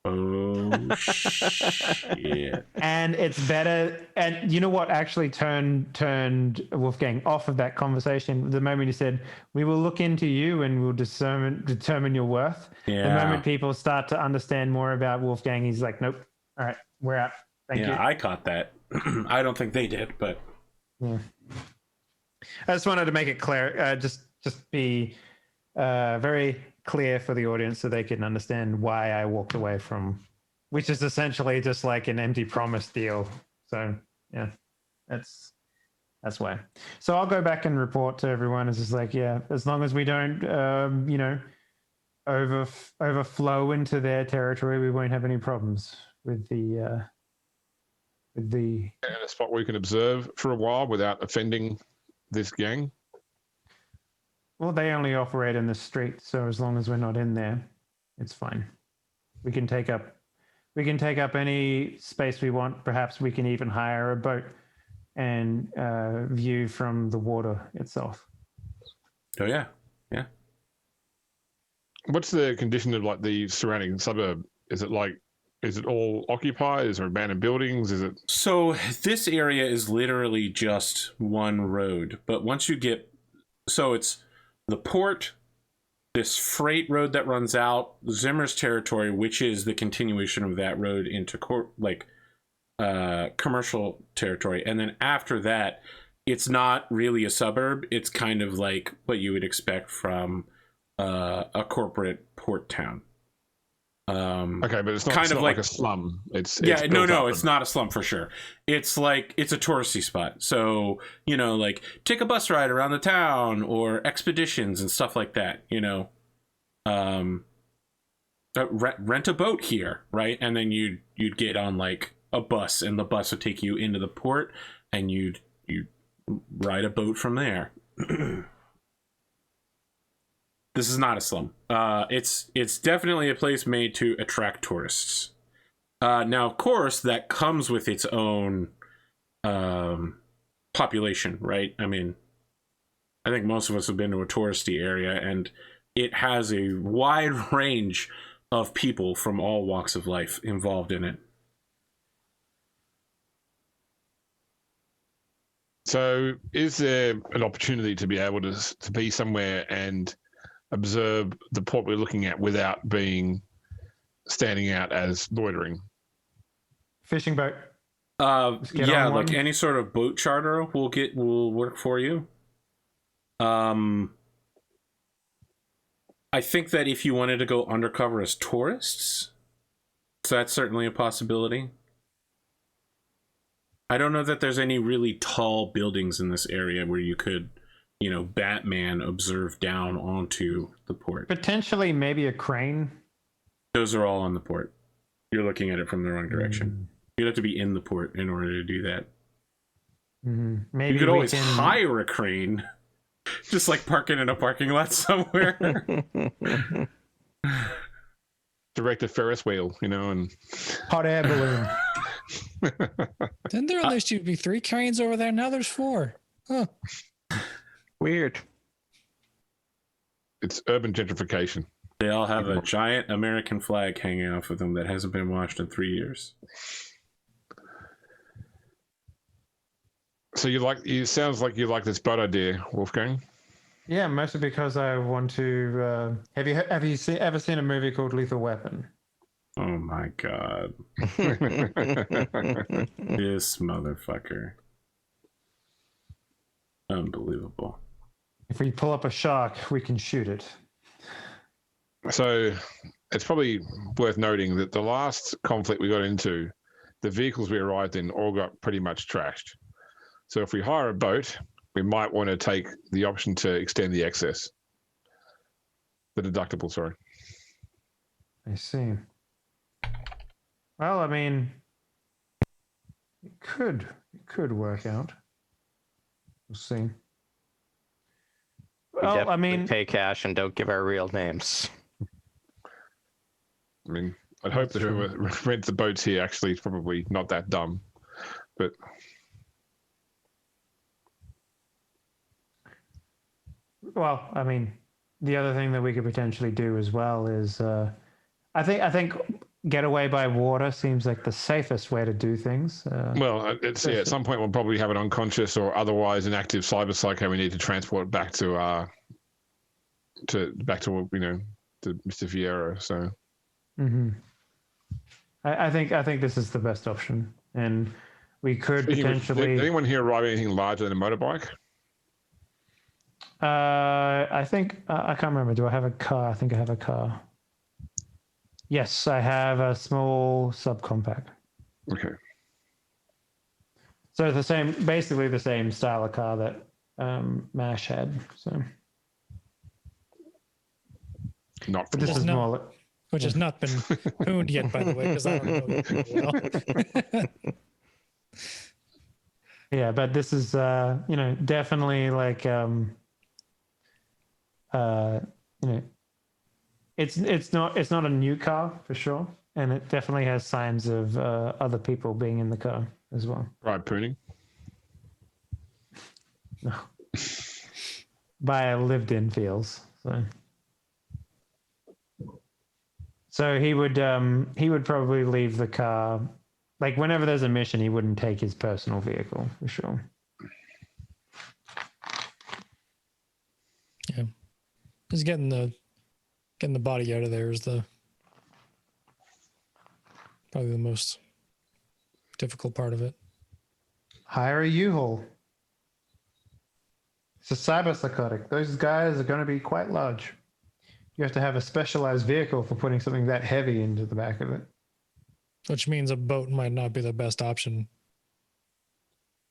Oh, shit. And it's better. And you know what actually turned Wolfgang off of that conversation? The moment he said, we will look into you and we'll determine your worth. Yeah. The moment people start to understand more about Wolfgang, he's like, nope. All right, we're out. Thank you. Yeah, I caught that. I don't think they did, but... Yeah. I just wanted to make it clear, just be very clear for the audience so they can understand why I walked away from, which is essentially just like an empty promise deal. So yeah, that's why. So I'll go back and report to everyone. It's just like, yeah, as long as we don't, overflow into their territory, we won't have any problems with the. In a spot where you can observe for a while without offending this gang. Well, they only operate in the street, so as long as we're not in there, it's fine. We can take up any space we want. Perhaps we can even hire a boat and view from the water itself. Oh yeah. What's the condition of like the surrounding suburb? Is it all occupied? Is there abandoned buildings? Is it? So this area is literally just one road, but once you get, so it's the port, this freight road that runs out, Zimmer's territory, which is the continuation of that road into commercial territory, and then after that, it's not really a suburb. It's kind of like what you would expect from a corporate port town. Okay, but it's not, kind of like a slum. It's it's not a slum for sure. It's like it's a touristy spot. So like take a bus ride around the town or expeditions and stuff like that. Rent a boat here, right? And then you'd get on like a bus, and the bus would take you into the port, and you'd ride a boat from there. This is not a slum. It's definitely a place made to attract tourists. Now, of course, that comes with its own population, right? I mean, I think most of us have been to a touristy area, and it has a wide range of people from all walks of life involved in it. So, is there an opportunity to be able to be somewhere and observe the port we're looking at without standing out as loitering? Fishing boat. Yeah, like any sort of boat charter will work for you. I think that if you wanted to go undercover as tourists, so that's certainly a possibility. I don't know that there's any really tall buildings in this area where you could, Batman observe down onto the port. Potentially, maybe a crane. Those are all on the port. You're looking at it from the wrong direction. You'd have to be in the port in order to do that. Maybe you could always hire a crane, just like park it in a parking lot somewhere. Direct a Ferris wheel, and hot air balloon. Didn't there used to be 3 cranes over there? Now there's 4. Huh. Weird. It's urban gentrification. They all have a giant American flag hanging off of them that hasn't been washed in 3 years. So it sounds like you like this boat idea, Wolfgang. Yeah, mostly because I want to. Have you ever seen a movie called Lethal Weapon? Oh my god. This motherfucker. Unbelievable. If we pull up a shark, we can shoot it. So it's probably worth noting that the last conflict we got into, the vehicles we arrived in all got pretty much trashed. So if we hire a boat, we might want to take the option to extend the excess. The deductible, sorry. I see. Well, I mean, it could work out. We'll see. Well, I mean, pay cash and don't give our real names. I mean, I'd hope that whoever rents the boats here actually is probably not that dumb, but. Well, I mean, the other thing that we could potentially do as well is, I think getaway by water seems like the safest way to do things. Well, it's at some point we'll probably have an unconscious or otherwise inactive cyber psycho we need to transport back to Mr. Vieira. So, I think this is the best option, and we could potentially. Did anyone here ride anything larger than a motorbike? I think I can't remember. Do I have a car? I think I have a car. Yes, I have a small subcompact. Okay. So basically the same style of car that MASH had. So. Not for this is more. Which has not been pooned yet, by the way, because I don't know it well. Yeah, but this is definitely like it's not a new car for sure, and it definitely has signs of other people being in the car as well. Right, pruning. No. By lived-in feels. So he would probably leave the car, like whenever there's a mission, he wouldn't take his personal vehicle for sure. Yeah. Just getting the body out of there is probably the most difficult part of it. Hire a U-Haul. It's a cyber psychotic. Those guys are going to be quite large. You have to have a specialized vehicle for putting something that heavy into the back of it. Which means a boat might not be the best option.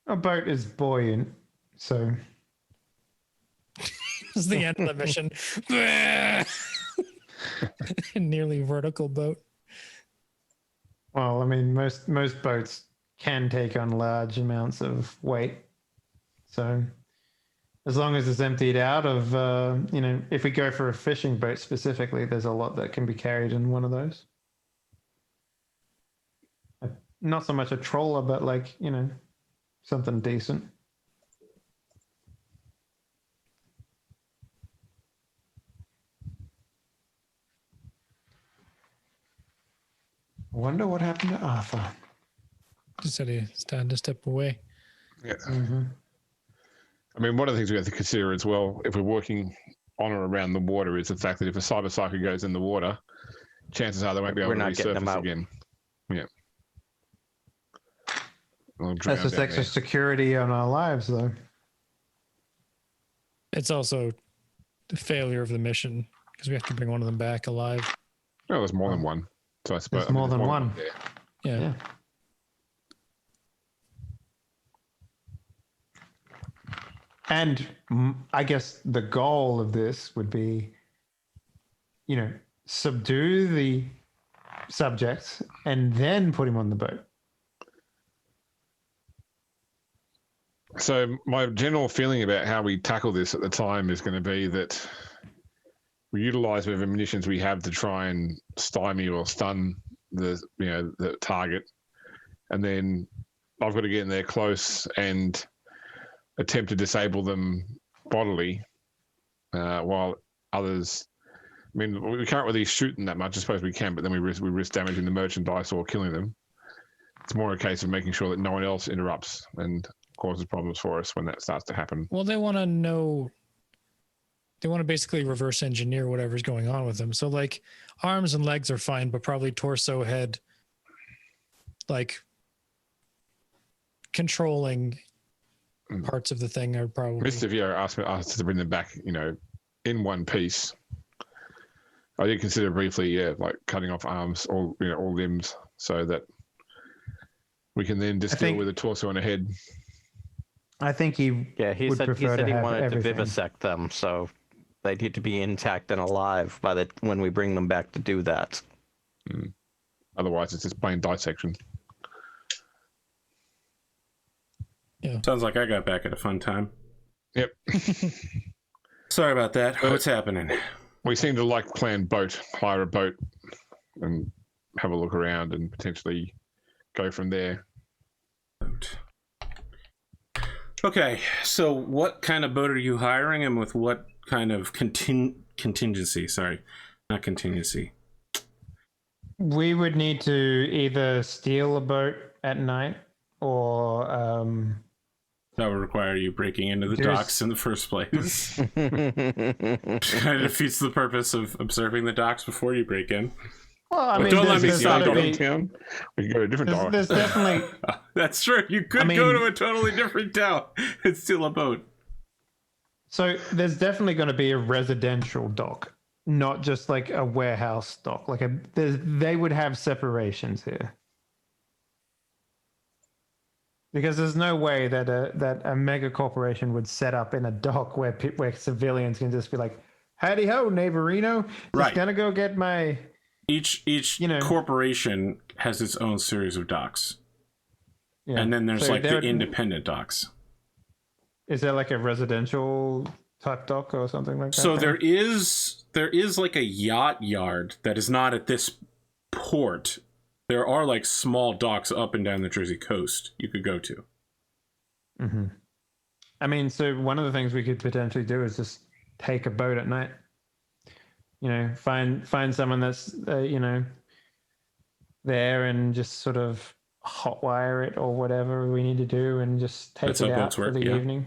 A boat is buoyant, so. It's the end of the mission. Nearly vertical boat. Well, I mean, most boats can take on large amounts of weight. So As long as it's emptied out of, if we go for a fishing boat specifically, there's a lot that can be carried in one of those. Not so much a trawler, but like, something decent. I wonder what happened to Arthur. Just said he's time to step away. Yeah. Mm-hmm. I mean, one of the things we have to consider as well, if we're working on or around the water, is the fact that if a cyber psycho goes in the water, chances are they won't be able to resurface again. Yeah. That's just extra security on our lives, though. It's also the failure of the mission because we have to bring one of them back alive. No, there's more than one. So I suppose there's more than one. Yeah. And I guess the goal of this would be, subdue the subject and then put him on the boat. So my general feeling about how we tackle this at the time is going to be that we utilize whatever munitions we have to try and stymie or stun the target, and then I've got to get in there close and attempt to disable them bodily, while others. I mean, we can't really shoot them that much. I suppose we can, but then we risk damaging the merchandise or killing them. It's more a case of making sure that no one else interrupts and causes problems for us when that starts to happen. Well, they want to know. They want to basically reverse engineer whatever's going on with them. So, like, arms and legs are fine, but probably torso, head, like, controlling parts of the thing are probably. Mr. Vieira asked us to bring them back, in one piece. I did consider briefly, like cutting off arms or all limbs, so that we can then just deal with a torso and a head. I think he said he wanted to vivisect them, so they need to be intact and alive when we bring them back to do that. Otherwise, it's just plain dissection. Yeah. Sounds like I got back at a fun time. Yep. Sorry about that. What's happening? We seem to plan boat, hire a boat, and have a look around and potentially go from there. Okay, so what kind of boat are you hiring, and with what kind of contingency? Sorry, not contingency. We would need to either steal a boat at night or that would require you breaking into the docks in the first place. Kind of defeats the purpose of observing the docks before you break in. Well, I mean, don't let me see go downtown. We can go to a different dock. There's definitely. That's true. You could go to a totally different town and steal a boat. So there's definitely going to be a residential dock, not just like a warehouse dock. They would have separations here. Because there's no way that a mega corporation would set up in a dock where civilians can just be like, "Howdy ho, neighborino, just gonna go get my." Each corporation has its own series of docks, and then there's the independent docks. Is there like a residential type dock or something like that? So there is like a yacht yard that is not at this port. There are small docks up and down the Jersey coast you could go to. Mm-hmm. I mean, so one of the things we could potentially do is just take a boat at night. Find someone that's there and just sort of hotwire it or whatever we need to do and just take it out for the evening.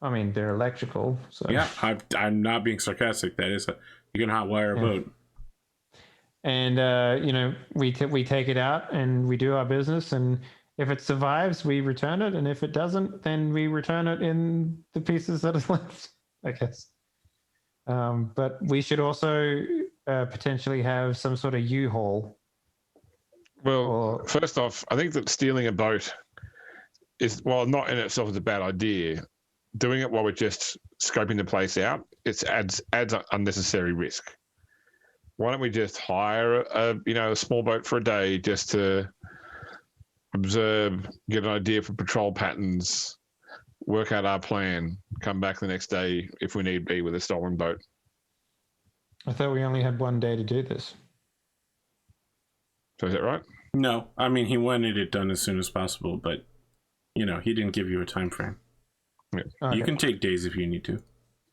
I mean, they're electrical. So yeah, I'm not being sarcastic. That is, you can hotwire a boat. And we take it out and we do our business, and if it survives, we return it, and if it doesn't, then we return it in the pieces that are left, I guess. But we should also potentially have some sort of U-Haul. Well, first off, I think that stealing a boat is, while not in itself is a bad idea, doing it while we're just scoping the place out, it adds unnecessary risk. Why don't we just hire a small boat for a day just to observe, get an idea for patrol patterns, work out our plan, come back the next day if we need be with a stolen boat. I thought we only had 1 day to do this. So is that right? No, I mean, he wanted it done as soon as possible, but, he didn't give you a time frame. Yeah. Okay. You can take days if you need to.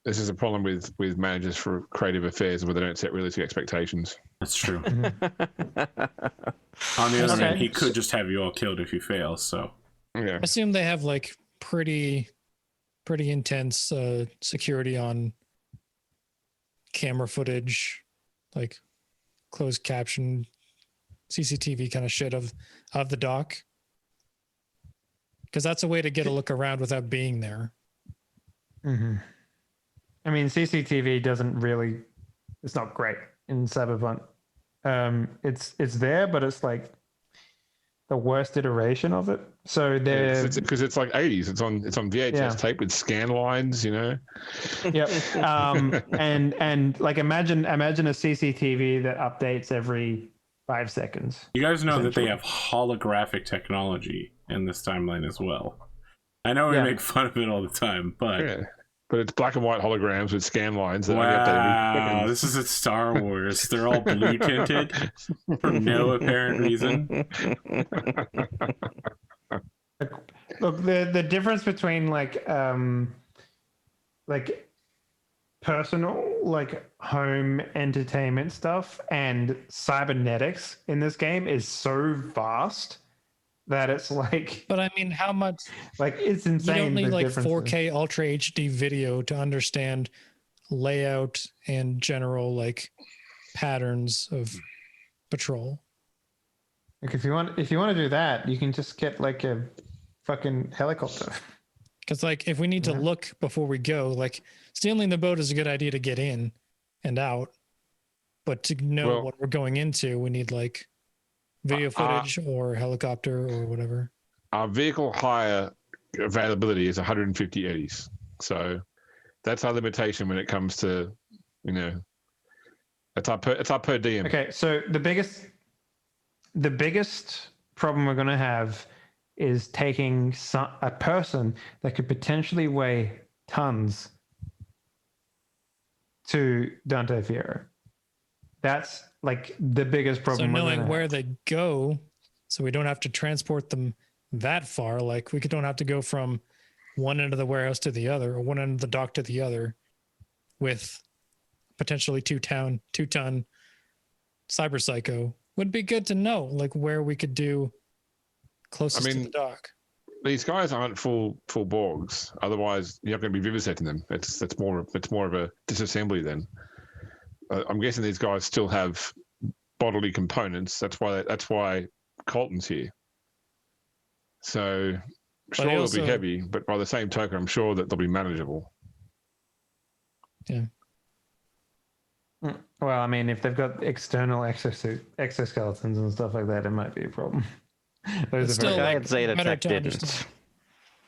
This is a problem with managers for creative affairs where they don't set realistic expectations. That's true. Mm-hmm. On the other Okay. hand, he could just have you all killed if you fail, so. Yeah. I assume they have like pretty intense security on camera footage, like closed caption, CCTV kind of shit of the dock. Because that's a way to get a look around without being there. Mm-hmm. I mean, CCTV doesn't really. It's not great in Cyberpunk. It's there, but it's like the worst iteration of it. So they're Because it's like 80s. It's on VHS tape with scan lines, Yep. And like imagine a CCTV that updates every 5 seconds. You guys know that they have holographic technology in this timeline as well. I know we make fun of it all the time, but... Yeah. But it's black and white holograms with scan lines. That only update every second. This is at Star Wars. They're all blue tinted for no apparent reason. Look, the difference between like personal, like home entertainment stuff and cybernetics in this game is so vast that it's like. But I mean, how much? Like it's insane. You don't need the like differences. 4K Ultra HD video to understand layout and general like patterns of patrol. Like if you want to do that, you can just get like a fucking helicopter. Because like if we need to look before we go, like stealing the boat is a good idea to get in and out, but to know what we're going into, we need like video footage or helicopter or whatever. Our vehicle hire availability is 150 eddies, so that's our limitation when it comes to, it's our per diem. Okay, so the biggest problem we're going to have is taking a person that could potentially weigh tons to Dante Fiero. That's like the biggest problem. So knowing where they go, so we don't have to transport them that far. Like we don't have to go from one end of the warehouse to the other, or one end of the dock to the other, with potentially two-ton cyber psycho. Would be good to know, like where we could do closest to the dock. These guys aren't full Borgs. Otherwise, you're not going to be vivisecting them. It's more of a disassembly then. I'm guessing these guys still have bodily components. That's why Coltan's here. So sure they'll be heavy, but by the same token, I'm sure that they'll be manageable. Yeah. Well, I mean, if they've got external exoskeletons and stuff like that, it might be a problem. The guy at Zetatech didn't.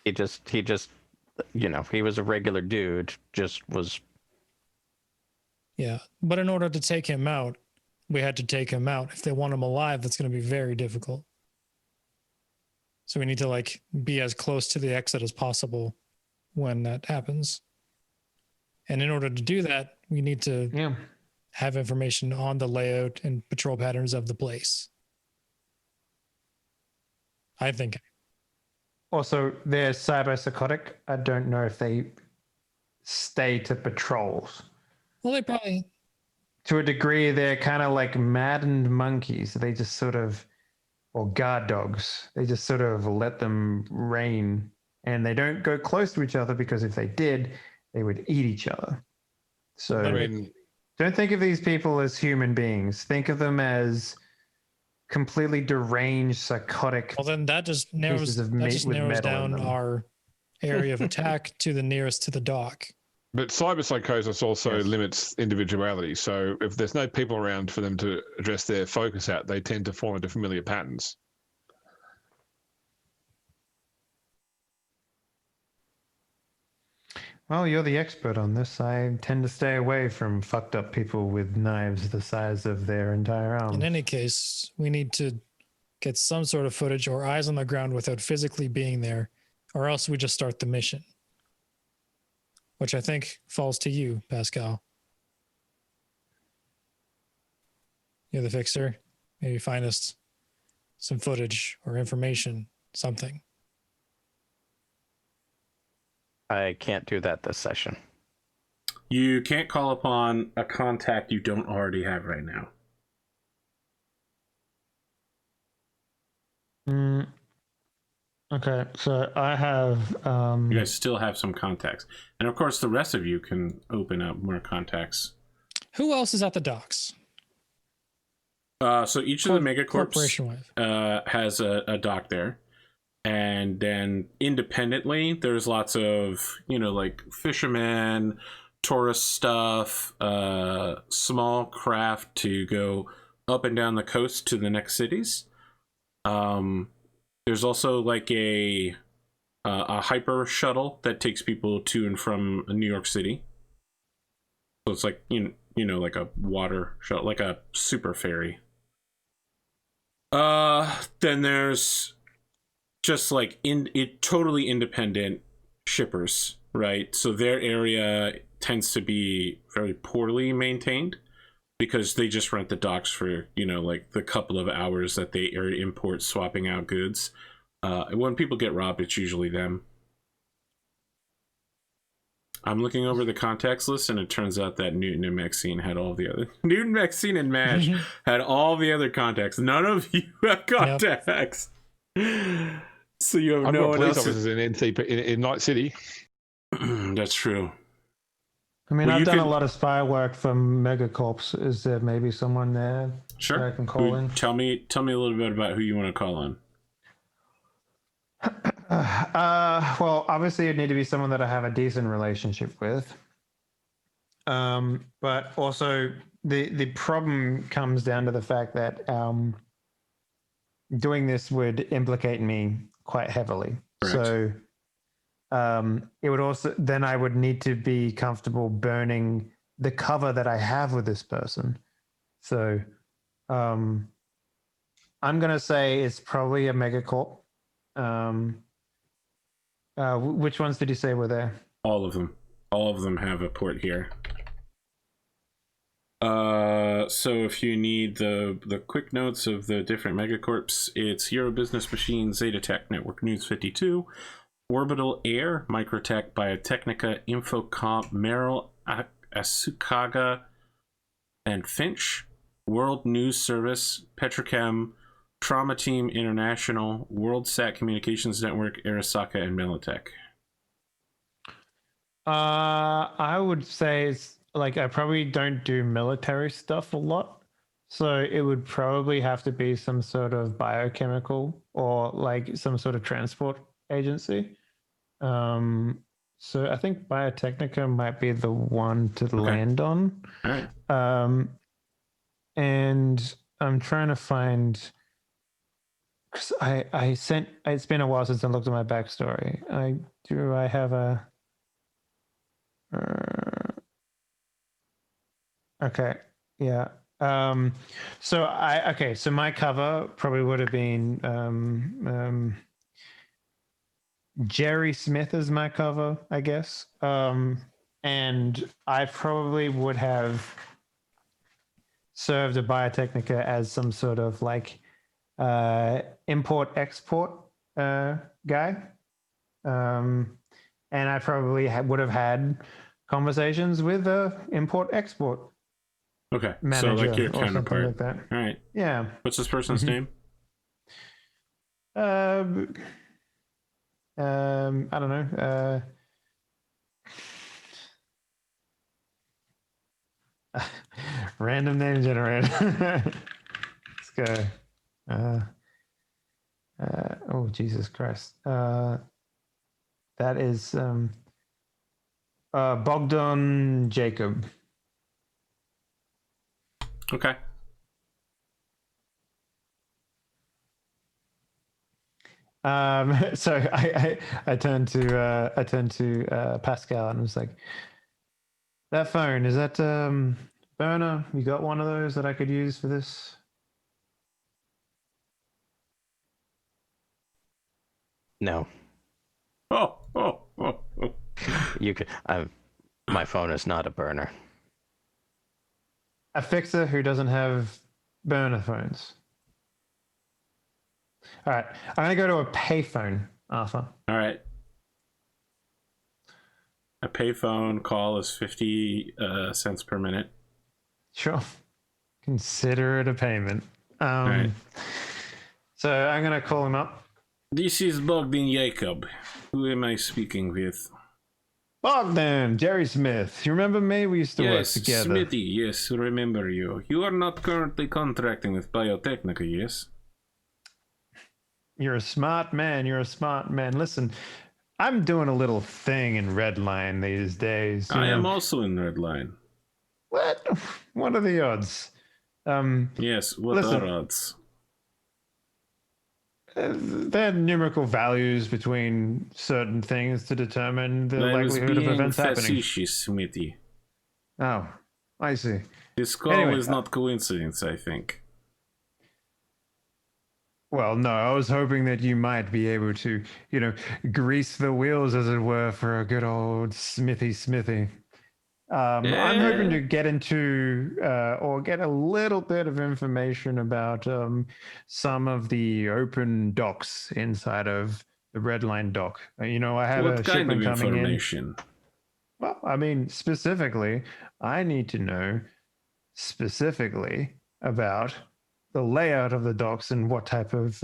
He just, he was a regular dude. Just was. Yeah, but in order to take him out, we had to take him out. If they want him alive, that's going to be very difficult. So we need to like be as close to the exit as possible when that happens. And in order to do that, we need to have information on the layout and patrol patterns of the place. I think. Also, they're cyber-psychotic. I don't know if they stay to patrols. Well, they probably... To a degree, they're kind of like maddened monkeys. They just sort of... Or guard dogs. They just sort of let them reign. And they don't go close to each other because if they did, they would eat each other. So don't think of these people as human beings. Think of them as completely deranged, psychotic. Well, then that just narrows down our area of attack to the nearest to the dock. But cyberpsychosis also limits individuality. So if there's no people around for them to address their focus at, they tend to fall into familiar patterns. Well, you're the expert on this. I tend to stay away from fucked up people with knives the size of their entire arm. In any case, we need to get some sort of footage or eyes on the ground without physically being there, or else we just start the mission. which I think falls to you, Pascal. You're the fixer. Maybe find us some footage or information, something. I can't do that this session. You can't call upon a contact you don't already have right now. Okay, so I have. You guys still have some contacts, and of course, the rest of you can open up more contacts. Who else is at the docks? So each of the Megacorps has a dock there, and then independently, there's lots of like fishermen, tourist stuff, small craft to go up and down the coast to the next cities. There's also like a hyper shuttle that takes people to and from New York City. So it's like like a water shuttle, like a super ferry. Then there's just like totally independent shippers, right? So their area tends to be very poorly maintained because they just rent the docks for like the couple of hours that they import swapping out goods. When people get robbed, it's usually them. I'm looking over the contacts list, and it turns out that Newton and Maxine had all the other Maxine and Mash had all the other contacts. None of you have contacts. Yep. So you have no one else. Police officers in Night City. That's true. I mean, I've done a lot of spy work from Megacorps. Is there maybe someone there that I can call in? Tell me a little bit about who you want to call on. Well, obviously it'd need to be someone that I have a decent relationship with. But also the problem comes down to the fact that doing this would implicate me quite heavily. Correct. So it would also, then I would need to be comfortable burning the cover that I have with this person. So I'm gonna say it's probably a Megacorp. Which ones did you say were there? All of them. All of them have a port here. So if you need the quick notes of the different Megacorps, it's Euro Business Machine, Zetatech, Network News 52, Orbital Air, Microtech, Biotechnica, Infocomp, Merrill, Asukaga, and Finch, World News Service, Petrochem, Trauma Team International, WorldSat Communications Network, Arasaka, and Medtech. I would say it's like I probably don't do military stuff a lot, so it would probably have to be some sort of biochemical or like some sort of transport agency. So I think Biotechnica might be the one to land on. All right. And I'm trying to find. Cause it's been a while since I looked at my backstory. I have a okay, yeah. So my cover probably would have been Jerry Smith is my cover, I guess. And I probably would have served a Biotechnica as some sort of like import-export guy. And I probably would have had conversations with import-export manager. So like your counterpart. Like that. All right. Yeah. What's this person's name? I don't know. Random name generator. Let's go. Oh, Jesus Christ. That is Bogdan Jacob. Okay. So I turned to Pascal and was like, that phone, is that burner? You got one of those that I could use for this? No. Oh. You could. My phone is not a burner. A fixer who doesn't have burner phones. All right, I'm going to go to a payphone, Arthur. All right. A payphone call is 50 cents per minute. Sure. Consider it a payment. Right. So I'm going to call him up. This is Bogdan Jacob. Who am I speaking with? Bogdan, Jerry Smith. You remember me? We used to work Yes, together. Smithy. Yes, remember you. You are not currently contracting with Biotechnica, yes? You're a smart man. You're a smart man. Listen, I'm doing a little thing in Redline these days. I am also in Redline. What? What are the odds? Yes, what listen, are odds? There are numerical values between certain things to determine the I was likelihood of being events happening. facetious, Smithy. Oh, I see. This call is not coincidence, I think. Well, no, I was hoping that you might be able to, grease the wheels, as it were, for a good old smithy. I'm hoping to get into or get a little bit of information about some of the open docks inside of the Redline dock. I have What a kind of shipment coming information? in. Well, I mean, specifically, I need to know specifically about the layout of the docks and what type of,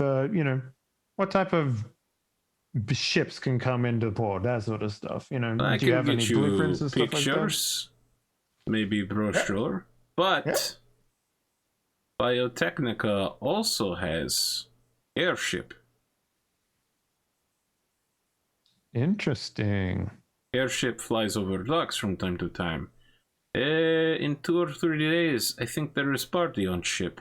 ships can come into port, that sort of stuff. I Do you can have get any you blueprints and stuff like that? pictures, maybe brochure, but Biotechnica also has airship. Interesting. Airship flies over docks from time to time. In 2 or 3 days, I think there is party on ship.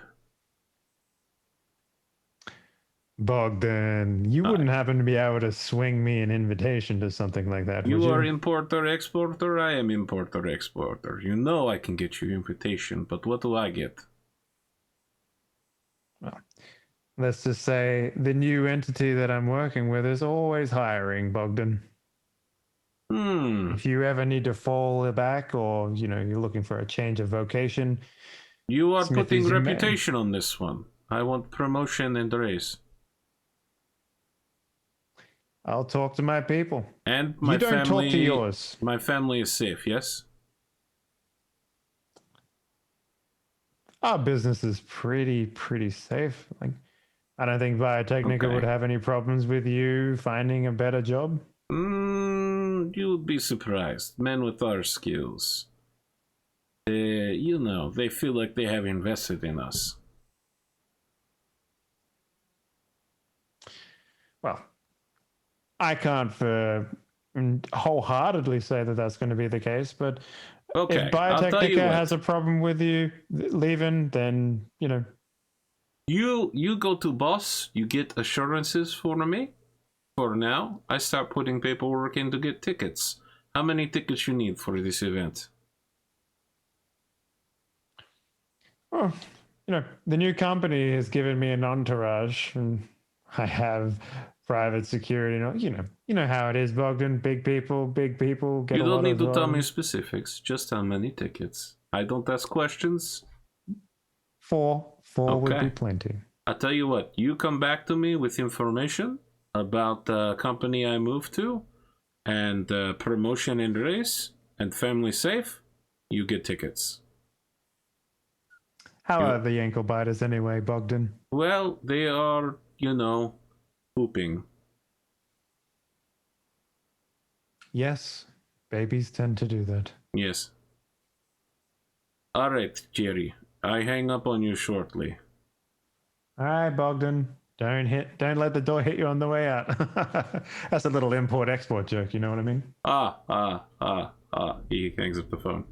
Bogdan, you wouldn't happen to be able to swing me an invitation to something like that, would you? You are importer-exporter, I am importer-exporter. You know I can get you invitation, but what do I get? Well, let's just say the new entity that I'm working with is always hiring, Bogdan. If you ever need to fall back or, you're looking for a change of vocation. You are Smithy's putting your man. reputation on this one. I want promotion and raise. I'll talk to my people. And my you don't family, talk to yours. My family is safe, yes? Our business is pretty safe. Like, I don't think Biotechnica would have any problems with you finding a better job. You would be surprised. Men with our skills. They feel like they have invested in us. Well, I can't wholeheartedly say that that's going to be the case, but if Biotechnica has a problem with you leaving, then, You go to boss, you get assurances for me. For now, I start putting paperwork in to get tickets. How many tickets you need for this event? Well, the new company has given me an entourage, and I have private security. You know how it is, Bogdan. Big people get You a lot don't need of, to tell me specifics, just how many tickets. I don't ask questions. 4 would be plenty. I'll tell you what, you come back to me with information about the company I moved to, and promotion and race, and family safe, you get tickets. How are the ankle biters anyway, Bogdan? Well, they are, pooping. Yes, babies tend to do that. Yes. All right, Jerry. I hang up on you shortly. All right, Bogdan. Don't let the door hit you on the way out. That's a little import-export joke, you know what I mean? He hangs up the phone.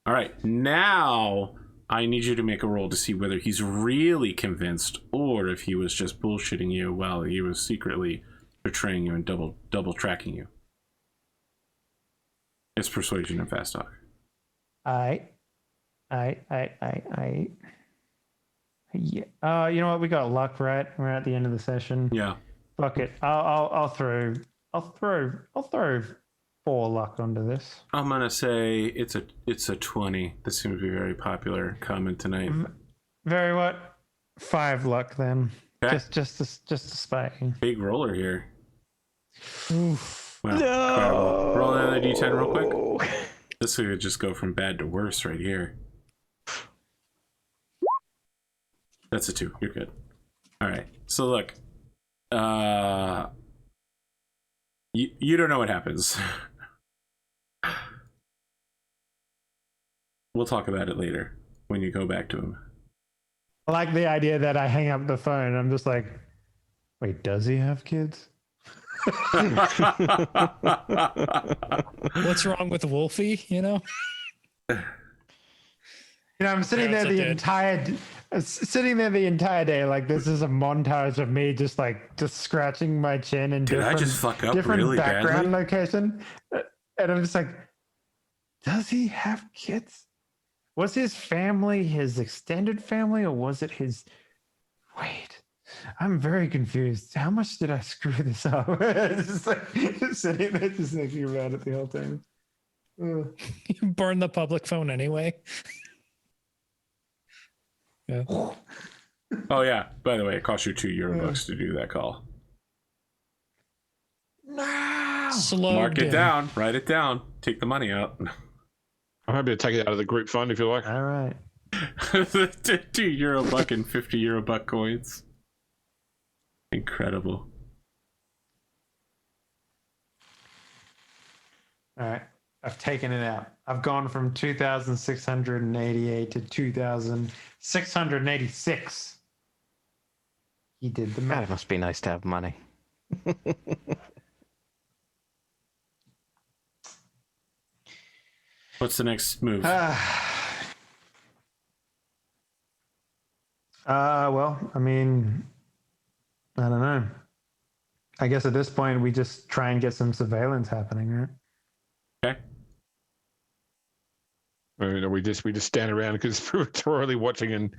All right, now I need you to make a roll to see whether he's really convinced or if he was just bullshitting you while he was secretly betraying you and double tracking you. It's persuasion and fast talk. I. Yeah. You know what? We got luck, right? We're at the end of the session. Yeah. Fuck it. I'll throw 4 luck onto this. I'm gonna say it's a 20. This seems to be very popular comment tonight. Very what? 5 luck then. Okay. Just to spite you. Big roller here. Oof. Wow. No. Incredible. Roll another d10 real quick. This could just go from bad to worse right here. That's a 2. You're good. All right. So look, you don't know what happens. We'll talk about it later when you go back to him. I like the idea that I hang up the phone and I'm just like, wait, does he have kids? What's wrong with Wolfie? You know, I'm sitting there the entire day. Like this is a montage of me just scratching my chin in Did I just fuck up different really background badly? location, and I'm just like, does he have kids? Was his family his extended family, or was it his? Wait, I'm very confused. How much did I screw this up? Just sitting there, just thinking about it the whole time. you burn the public phone anyway. Yeah. Oh yeah. By the way, it costs you €2 to do that call. No. Slow Mark it down. down. Write it down. Take the money out. I'm happy to take it out of the group fund if you like. All right. €2 buck and €50 buck coins. Incredible. All right. I've taken it out. I've gone from 2,688 to 2,686. He did the God, math. it must be nice to have money. What's the next move? Well, I mean, I don't know. I guess at this point we just try and get some surveillance happening, right? Okay. I mean, we just stand around conspiratorially watching and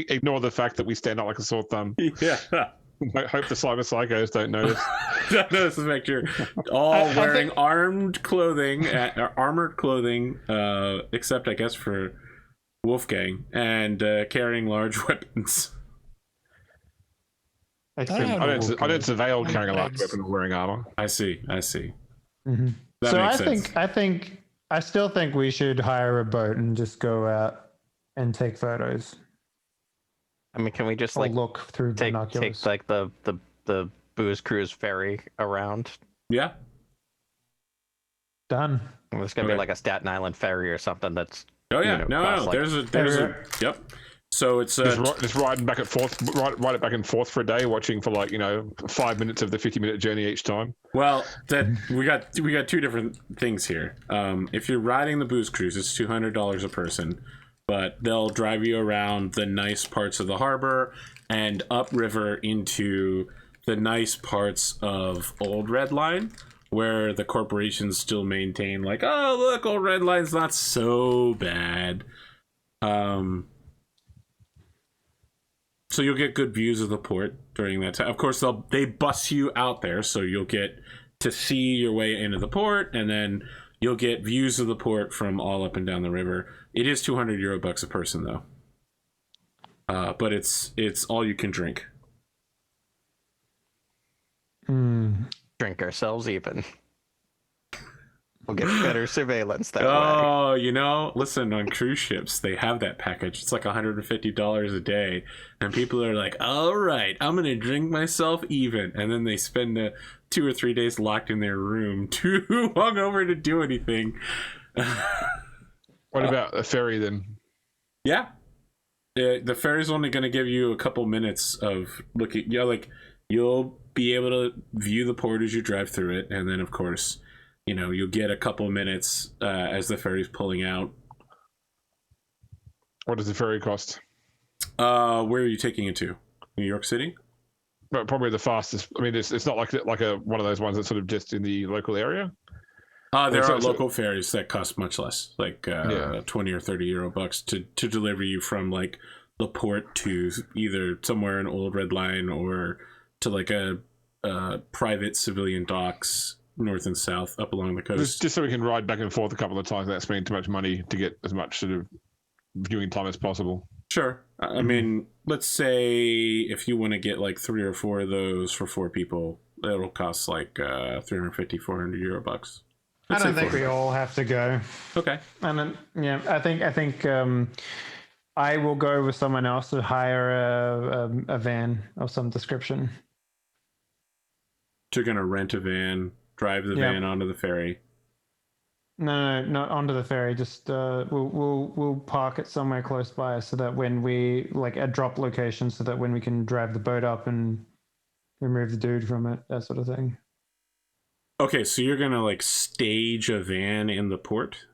ignore the fact that we stand up like a sore thumb. Yeah. I hope the cyber psychos don't notice. Don't notice the fact you're all wearing armored clothing, except I guess for Wolfgang, and carrying large weapons. I don't surveil carrying a large weapon or wearing armor. I see. Mm-hmm. That So makes sense. I still think we should hire a boat and just go out and take photos. I mean, can we just Or like look through take binoculars. like the booze cruise ferry around? Yeah. Done. There's gonna be like a Staten Island ferry or something that's. Oh yeah. You know, No. costs like- There's a. Yep. So it's Just riding back and forth, ride it back and forth for a day, watching for 5 minutes of the 50-minute journey each time. well, that we got two different things here. If you're riding the booze cruise, it's $200 a person, but they'll drive you around the nice parts of the harbor and upriver into the nice parts of Old Red Line, where the corporations still maintain oh look, Old Red Line's not so bad. So you'll get good views of the port during that time. Of course, they bus you out there, so you'll get to see your way into the port, and then you'll get views of the port from all up and down the river. It is €200 bucks a person, though. But it's all you can drink. Drink ourselves even. We'll get better surveillance that way. Oh, listen, on cruise ships, they have that package. It's like $150 a day. And people are like, all right, I'm going to drink myself even. And then they spend 2 or 3 days locked in their room, too hungover to do anything. What about a ferry then? Yeah. The ferry's only going to give you a couple minutes of looking. You'll be able to view the port as you drive through it. And then, of course, you'll get a couple minutes as the ferry's pulling out. What does the ferry cost? Where are you taking it to? New York City? But probably the fastest. I mean, it's not like one of those ones that's sort of just in the local area. There are local ferries that cost much less, 20 or 30 euro bucks to deliver you from the port to either somewhere in Old Red Line or to a private civilian docks north and south up along the coast. Just so we can ride back and forth a couple of times without spending too much money to get as much sort of viewing time as possible. Sure. I mean, let's say if you want to get like 3 or 4 of those for 4 people, it'll cost like 350, 400 euro bucks. I don't think we all have to go. Okay. And then, yeah, I think I will go with someone else to hire a van of some description. So you're gonna rent a van, drive the van onto the ferry. No, not onto the ferry. Just we'll park it somewhere close by, so that when we like a drop location, so that when we can drive the boat up and remove the dude from it, that sort of thing. Okay, so you're gonna like stage a van in the port?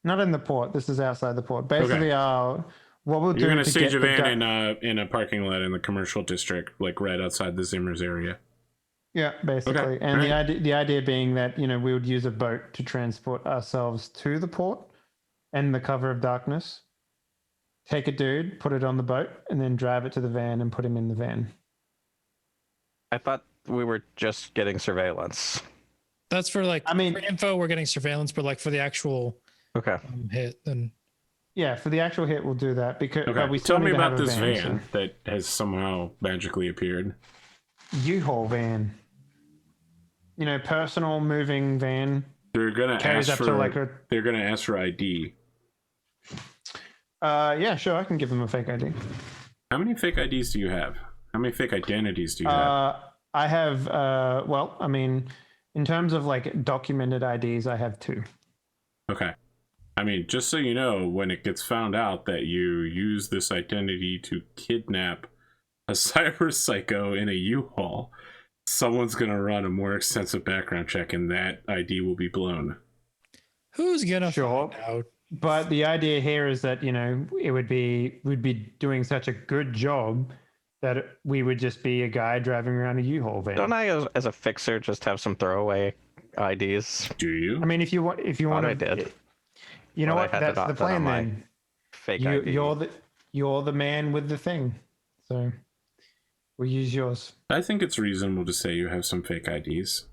Not in the port. This is outside the port. Basically, what we'll do. You're gonna stage a van in a parking lot in the commercial district, like right outside the Zimmers area. Yeah, basically. Okay. And the idea being that, we would use a boat to transport ourselves to the port and the cover of darkness. Take a dude, put it on the boat, and then drive it to the van and put him in the van. I thought we were just getting surveillance. That's for for info, we're getting surveillance, but like for the actual hit, then. Yeah, for the actual hit, we'll do that. Because we tell me about this van that has somehow magically appeared. U-Haul van. Personal moving van. They're gonna ask for. They're gonna ask for ID. Yeah, sure. I can give them a fake ID. How many fake IDs do you have? How many fake identities do you have? I have. In terms of like documented IDs, I have 2. Okay. I mean, just so you know, when it gets found out that you use this identity to kidnap a cyber psycho in a U-Haul, someone's going to run a more extensive background check and that ID will be blown. Who's going to find out? But the idea here is that, we'd be doing such a good job that we would just be a guy driving around a U-Haul van. Don't I, as a fixer, just have some throwaway IDs? Do you? I mean, if you want to, I did. You know what? That's the plan then. Fake ID. You're the man with the thing, so we'll use yours. I think it's reasonable to say you have some fake IDs.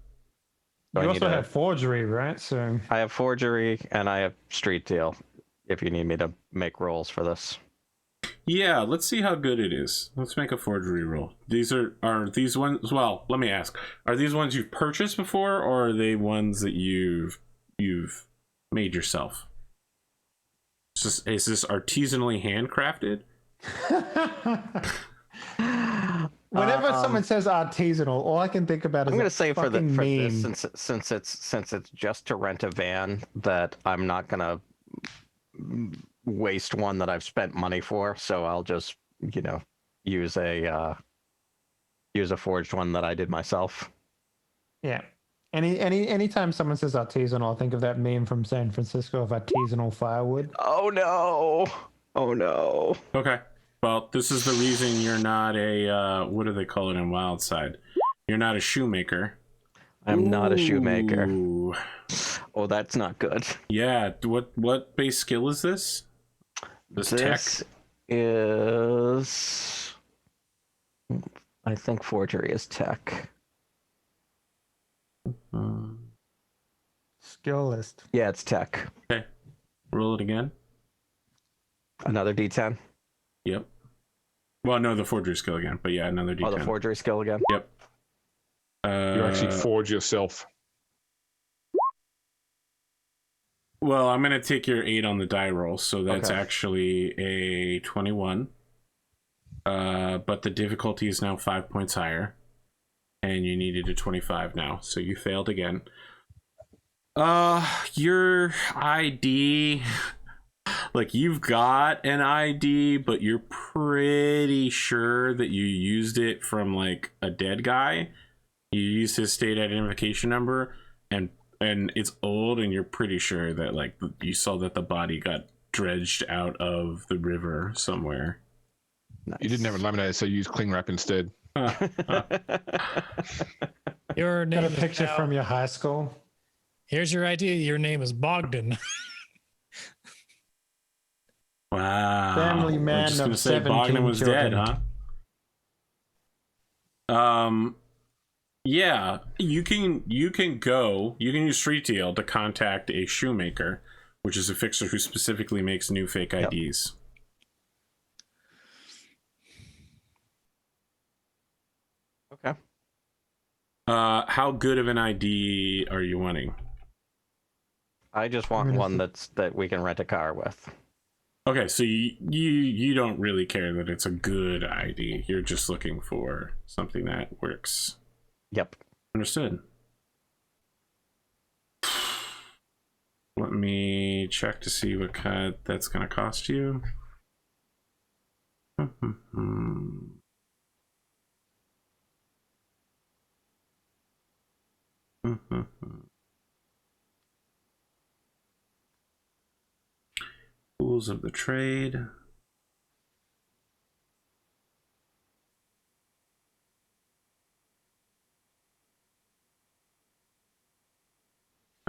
You also have forgery, right? So I have forgery and I have street deal. If you need me to make rolls for this. Yeah, let's see how good it is. Let's make a forgery roll. Are these ones? Well, let me ask: are these ones you've purchased before, or are they ones that you've made yourself? Is this artisanally handcrafted? Whenever someone says artisanal, all I can think about is I'm going to say for this, since it's just to rent a van, that I'm not going to waste one that I've spent money for. So I'll just use a forged one that I did myself. Yeah. Anytime someone says artisanal, I think of that meme from San Francisco of artisanal firewood. Oh no. Okay. Well, this is the reason you're not a what do they call it in Wildside? You're not a shoemaker. I'm not a shoemaker. Oh, that's not good. Yeah. What base skill is this? This tech is. I think forgery is tech. Skill list. Yeah, it's tech. Okay. Roll it again. Another D10. Yep. Well, no, the forgery skill again, but yeah, another D10. Oh, the forgery skill again. Yep. You actually forge yourself. Well, I'm gonna take your 8 on the die roll, so that's actually a 21. But the difficulty is now 5 points higher, and you needed a 25 now, so you failed again. Your ID, like you've got an ID, but you're pretty sure that you used it from like a dead guy. You used his state identification number, and it's old, and you're pretty sure that like you saw that the body got dredged out of the river somewhere. Nice. You didn't have it laminated, so you used cling wrap instead. Your name Got a picture from your high school. Here's your idea. Your name is Bogdan. Wow. Family man I'm just gonna of say 17 Bogdan was children. dead, huh? Yeah, you can use Street Deal to contact a shoemaker, which is a fixer who specifically makes new fake IDs. Okay. How good of an ID are you wanting? I just want one that we can rent a car with. Okay, so you don't really care that it's a good ID. You're just looking for something that works. Yep. Understood. Let me check to see what kind that's going to cost you. Tools of the trade.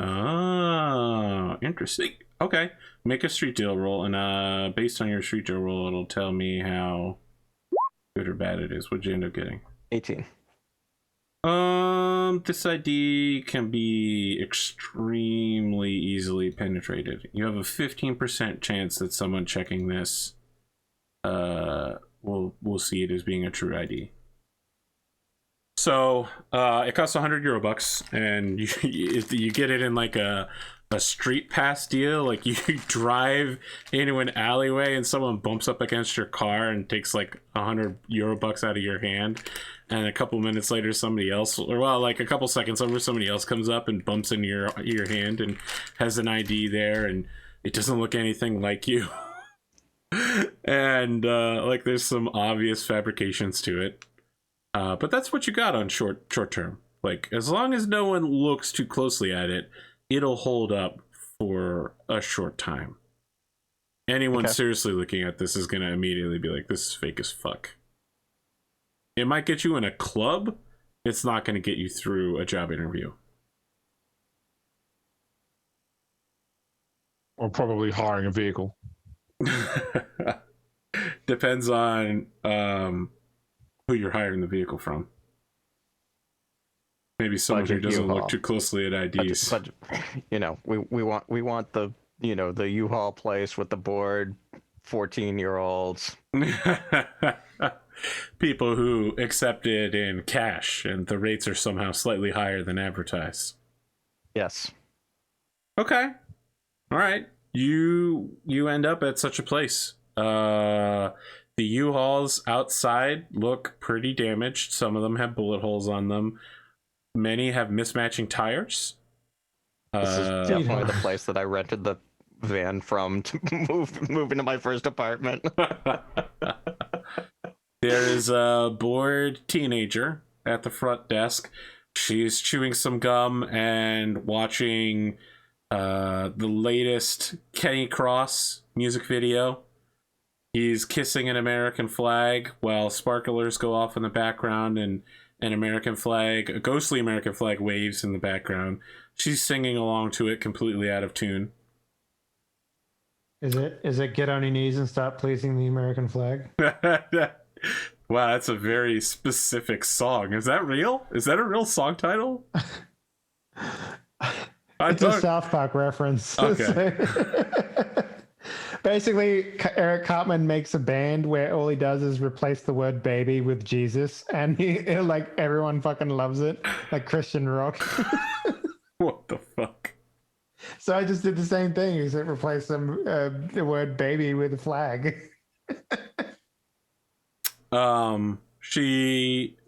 Oh, interesting. Okay, make a street deal roll, and based on your street deal roll, it'll tell me how good or bad it is. What'd you end up getting? 18. This ID can be extremely easily penetrated. You have a 15% chance that someone checking this will see it as being a true ID. So it costs 100 euro bucks, and you get it in like a street pass deal. Like you drive into an alleyway and someone bumps up against your car and takes like 100 euro bucks out of your hand, and a couple minutes later somebody else, or well, like a couple seconds over, somebody else comes up and bumps into your hand and has an ID there, and it doesn't look anything like you. And like there's some obvious fabrications to it. But that's what you got on short term. Like, as long as no one looks too closely at it, it'll hold up for a short time. Anyone seriously looking at this is going to immediately be like, this is fake as fuck. It might get you in a club. It's not going to get you through a job interview. Or probably hiring a vehicle. Depends on who you're hiring the vehicle from. Maybe someone who doesn't look too closely at IDs. But you know, we want the, you know, the U-Haul place with the bored 14-year-olds. People who accept it in cash and the rates are somehow slightly higher than advertised. Yes. Okay. All right. You end up at such a place. The U-Hauls outside look pretty damaged. Some of them have bullet holes on them. Many have mismatching tires. This is definitely the place that I rented the van from to move into my first apartment. There is a bored teenager at the front desk. She's chewing some gum and watching the latest Kenny Cross music video. He's kissing an American flag while sparklers go off in the background, and an American flag, a ghostly American flag, waves in the background. She's singing along to it, completely out of tune. Is it get on your knees and stop pleasing the American flag? Wow, that's a very specific song. Is that real? Is that a real song title? It's a South Park reference. Okay. Basically, Eric Cartman makes a band where all he does is replace the word baby with Jesus, and he like everyone fucking loves it, like Christian rock. What the fuck? So I just did the same thing, except replace the word baby with a flag. She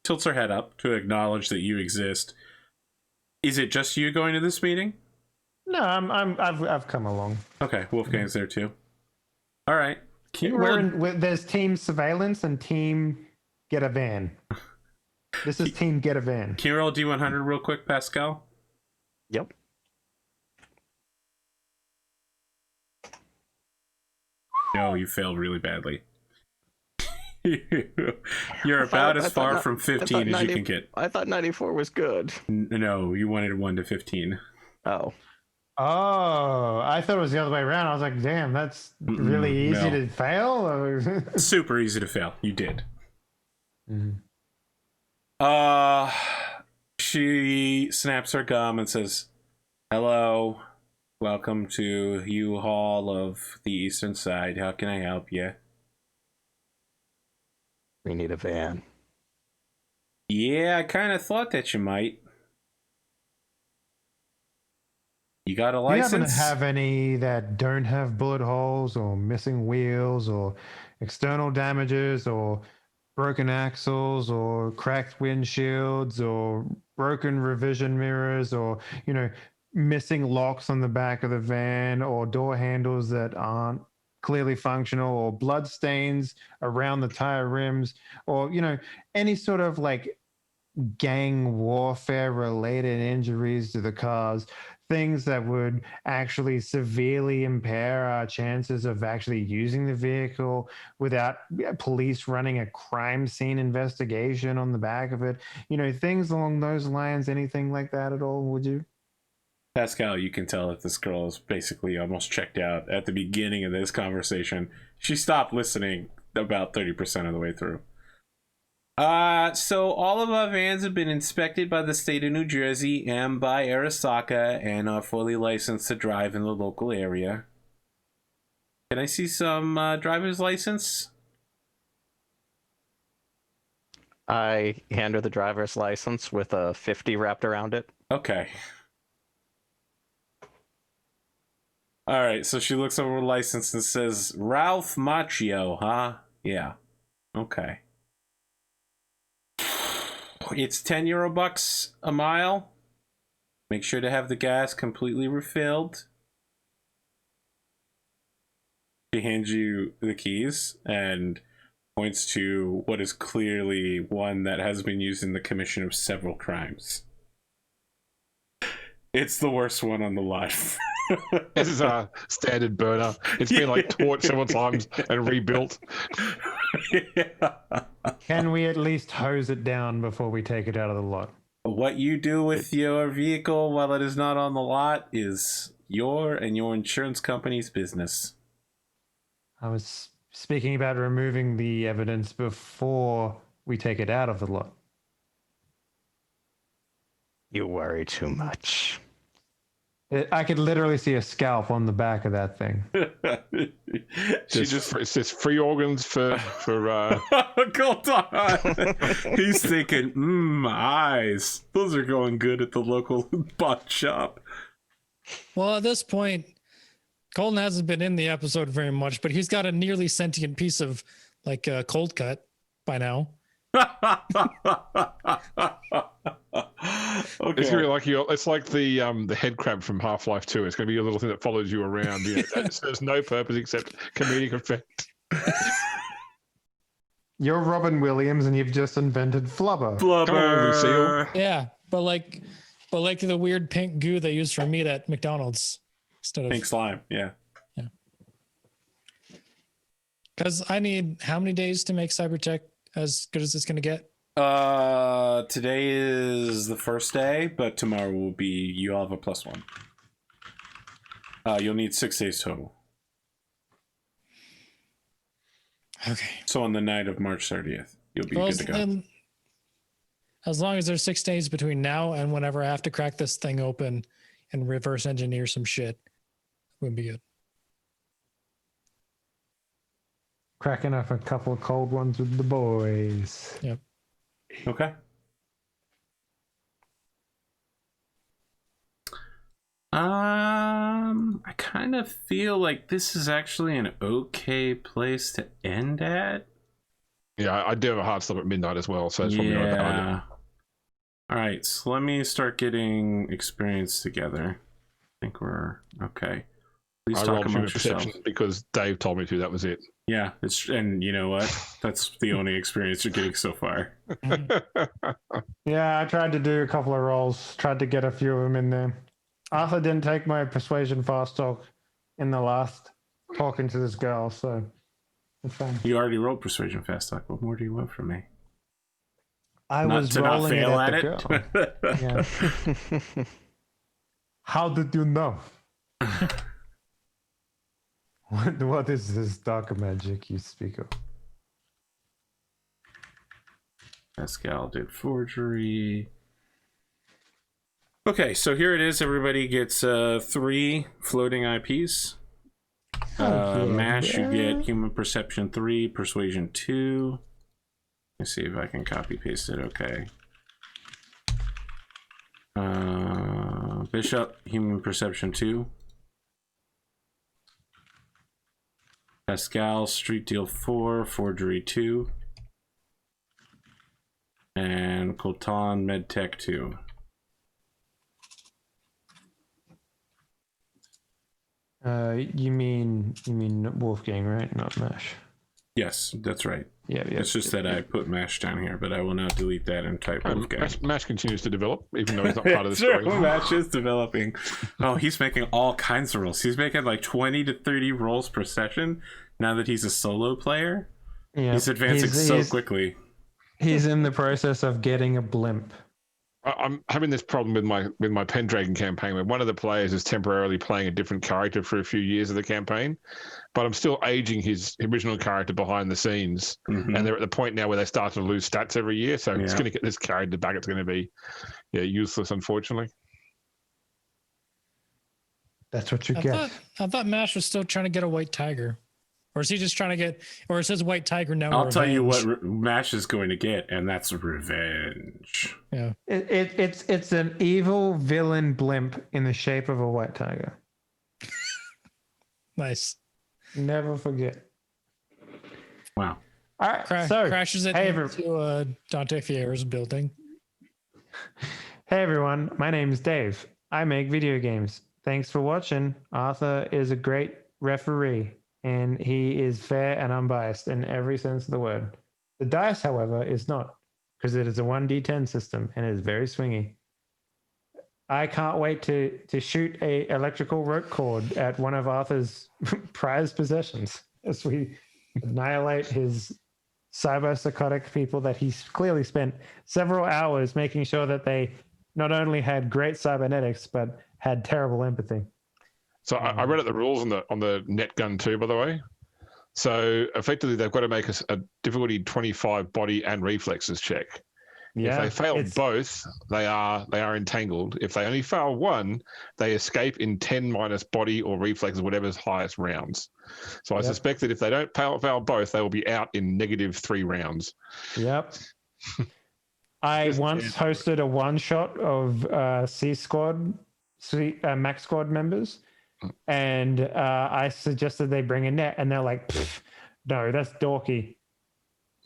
tilts her head up to acknowledge that you exist. Is it just you going to this meeting? No, I've come along. Okay, Wolfgang's there too. All right. There's team surveillance and team get a van. This is team get a van. Can you roll D100 real quick, Pascal? Yep. No, you failed really badly. You're about as far from 15 as you can get. I thought 94 was good. No, you wanted 1 to 15. Oh, I thought it was the other way around. I was like, damn, that's really easy to fail. Super easy to fail. You did. Mm-hmm. She snaps her gum and says, "Hello, welcome to U-Haul of the Eastern Side. How can I help you?" We need a van. Yeah, I kind of thought that you might. You got a Do you happen to license? have any that don't have bullet holes or missing wheels or external damages or broken axles or cracked windshields or broken revision mirrors or, missing locks on the back of the van or door handles that aren't clearly functional or blood stains around the tire rims or, any sort of like gang warfare related injuries to the cars, things that would actually severely impair our chances of actually using the vehicle without police running a crime scene investigation on the back of it, things along those lines. Anything like that at all, would you? Pascal, you can tell that this girl is basically almost checked out at the beginning of this conversation. She stopped listening about 30% of the way through. So all of our vans have been inspected by the state of New Jersey and by Arasaka and are fully licensed to drive in the local area. Can I see some driver's license? I hand her the driver's license with a 50 wrapped around it. Okay. All right, so she looks over the license and says, Ralph Macchio, huh? Yeah. Okay. It's 10 euro bucks a mile. Make sure to have the gas completely refilled. She hands you the keys and points to what is clearly one that has been used in the commission of several crimes. It's the worst one on the lot. This is a standard burner. It's been like torched several times and rebuilt. Yeah. Can we at least hose it down before we take it out of the lot? What you do with your vehicle while it is not on the lot is your and your insurance company's business. I was speaking about removing the evidence before we take it out of the lot. You worry too much. I could literally see a scalp on the back of that thing. It says free organs for Coltan. He's thinking, eyes. Those are going good at the local bot shop. Well, at this point, Colton hasn't been in the episode very much, but he's got a nearly sentient piece of like cold cut by now. Okay. It's gonna be like it's like the head crab from Half-Life 2. It's gonna be a little thing that follows you around. Yeah, it serves no purpose except comedic effect. You're Robin Williams, and you've just invented flubber. Come on, Lucille. Yeah, but like the weird pink goo they use for meat at McDonald's instead of pink slime. Yeah. Yeah. Because I need how many days to make Cybertech as good as it's gonna get? Today is the first day, but tomorrow will be, you'll have a +1. You'll need 6 days total. Okay. So on the night of March 30th, you'll be good to go. As long as there's 6 days between now and whenever I have to crack this thing open and reverse engineer some shit, would be good. Cracking up a couple of cold ones with the boys. Yep. Okay. I kind of feel like this is actually an okay place to end at. Yeah, I do have a hard stop at midnight as well, so it's probably not a bad idea. All right, so let me start getting experience together. I think we're okay. Please talk amongst yourselves. Because Dave told me to. That was it. Yeah, and you know what? That's the only experience you're getting so far. Yeah, I tried to do a couple of rolls. Tried to get a few of them in there. Arthur didn't take my persuasion fast talk in the last talking to this girl, so it's fine. You already rolled persuasion fast talk. What more do you want from me? I was rolling it at the girl. Yeah. How did you know? What is this dark magic you speak of? Pascal did forgery. Okay, so here it is. Everybody gets 3 floating IPs. MASH, you get human perception 3, persuasion 2. Let's see if I can copy paste it. Okay. Bishop, human perception 2. Pascal, street deal 4, forgery 2. And Coltan, Medtech 2. You mean Wolfgang, right? Not MASH. Yes, that's right. Yeah. It's just that I put MASH down here, but I will now delete that and type Wolfgang. MASH continues to develop, even though he's not part of the story. MASH is developing. Oh, he's making all kinds of rolls. He's making like 20 to 30 rolls per session now that he's a solo player. Yeah. He's advancing so quickly. He's in the process of getting a blimp. I'm having this problem with my Pendragon campaign where one of the players is temporarily playing a different character for a few years of the campaign, but I'm still aging his original character behind the scenes, and they're at the point now where they start to lose stats every year, so it's going to get this character back. It's going to be useless, unfortunately. That's what you get. I thought MASH was still trying to get a white tiger. Or is he just trying to get, or is his white tiger now? I'll tell you what MASH is going to get, and that's revenge. Yeah. It's an evil villain blimp in the shape of a white tiger. Nice. Never forget. Wow. All right. So crashes it into Dante Fierro's building. Hey everyone, my name's Dave. I make video games. Thanks for watching. Arthur is a great referee, and he is fair and unbiased in every sense of the word. The dice, however, is not, because it is a 1d10 system and it is very swingy. I can't wait to shoot a electrical rope cord at one of Arthur's prized possessions as we annihilate his cyber-psychotic people that he's clearly spent several hours making sure that they not only had great cybernetics, but had terrible empathy. So I read out the rules on the net gun too, by the way. So effectively, they've got to make a difficulty 25 body and reflexes check. Yeah, if they fail both, they are entangled. If they only fail one, they escape in 10 minus body or reflexes, whatever's highest rounds. So I suspect that if they don't fail both, they will be out in -3 rounds. Yep. I once hosted a one shot of Max Squad members. And I suggested they bring a net, and they're like, no, that's dorky.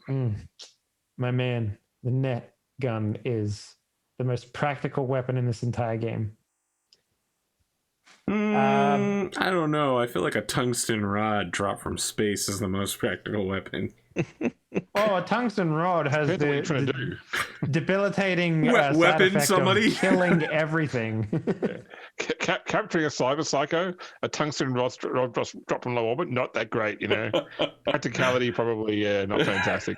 My man, the net gun is the most practical weapon in this entire game. I don't know. I feel like a tungsten rod dropped from space is the most practical weapon. Oh, a tungsten rod has the debilitating weapon. Somebody killing everything. Capturing a cyber psycho, a tungsten rod dropped from low orbit, not that great, Practicality probably not fantastic.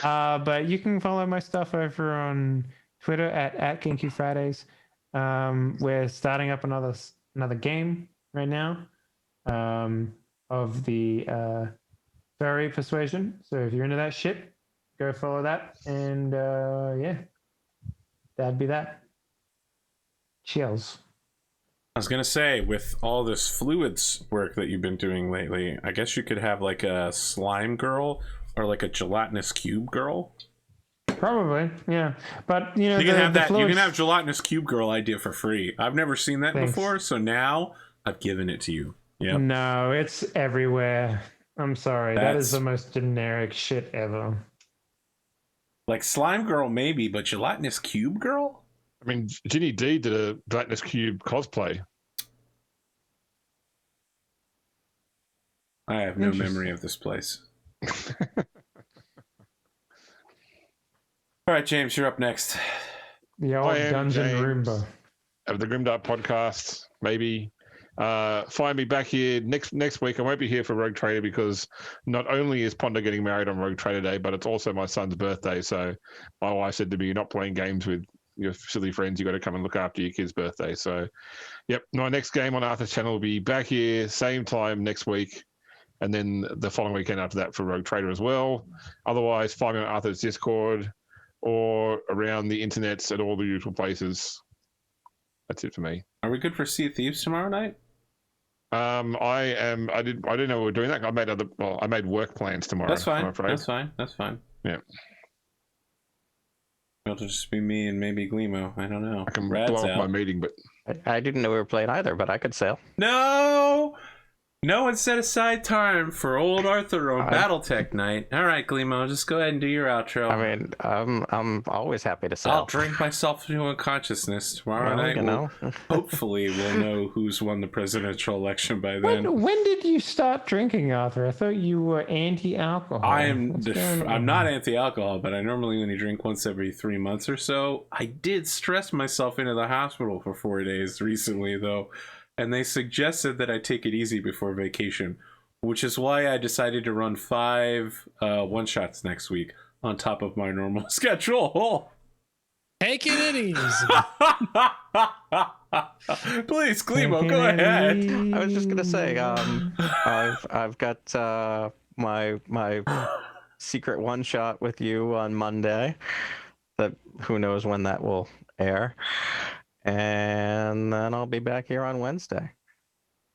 But you can follow my stuff over on Twitter at Kinky Fridays. We're starting up another game right now of the Fairy Persuasion. So if you're into that shit, go follow that. And that'd be that. Cheers. I was gonna say, with all this fluids work that you've been doing lately, I guess you could have like a slime girl or like a gelatinous cube girl. Probably, yeah. But you can have that. You can have gelatinous cube girl idea for free. I've never seen that before, so now I've given it to you. Yeah. No, it's everywhere. I'm sorry. That is the most generic shit ever. Like slime girl, maybe, but gelatinous cube girl? I mean, Ginny D did a gelatinous cube cosplay. I have no memory of this place. All right, James, you're up next. The old Dungeon Roomba of the Grimdark podcast, maybe. Find me back here next week. I won't be here for Rogue Trader because not only is Ponder getting married on Rogue Trader Day, but it's also my son's birthday. So my wife said to me, "You're not playing games with your silly friends. You got to come and look after your kid's birthday." So, yep, my next game on Arthur's channel will be back here same time next week, and then the following weekend after that for Rogue Trader as well. Otherwise, find me on Arthur's Discord. or around the internets at all the usual places. That's it for me. Are we good for Sea of Thieves tomorrow night? I am. I didn't know we were doing that. I made work plans tomorrow. That's fine. I'm afraid. That's fine. Yeah. It'll just be me and maybe Glimo. I don't know. I can Brad's blow out. up my meeting, but I didn't know we were playing either, but I could sail. No! No one set aside time for old Arthur on Battletech night. All right, Glimo, just go ahead and do your outro. I mean, I'm always happy to sail. I'll drink myself into unconsciousness tomorrow night. Hopefully, we'll know who's won the presidential election by then. When did you start drinking, Arthur? I thought you were anti-alcohol. I'm not anti-alcohol, but I normally only drink once every 3 months or so. I did stress myself into the hospital for 4 days recently, though. And they suggested that I take it easy before vacation, which is why I decided to run 5 one-shots next week on top of my normal schedule. Taking it easy. Please, Glimo, go ahead. I was just gonna say, I've got my secret one-shot with you on Monday. That who knows when that will air. And then I'll be back here on Wednesday.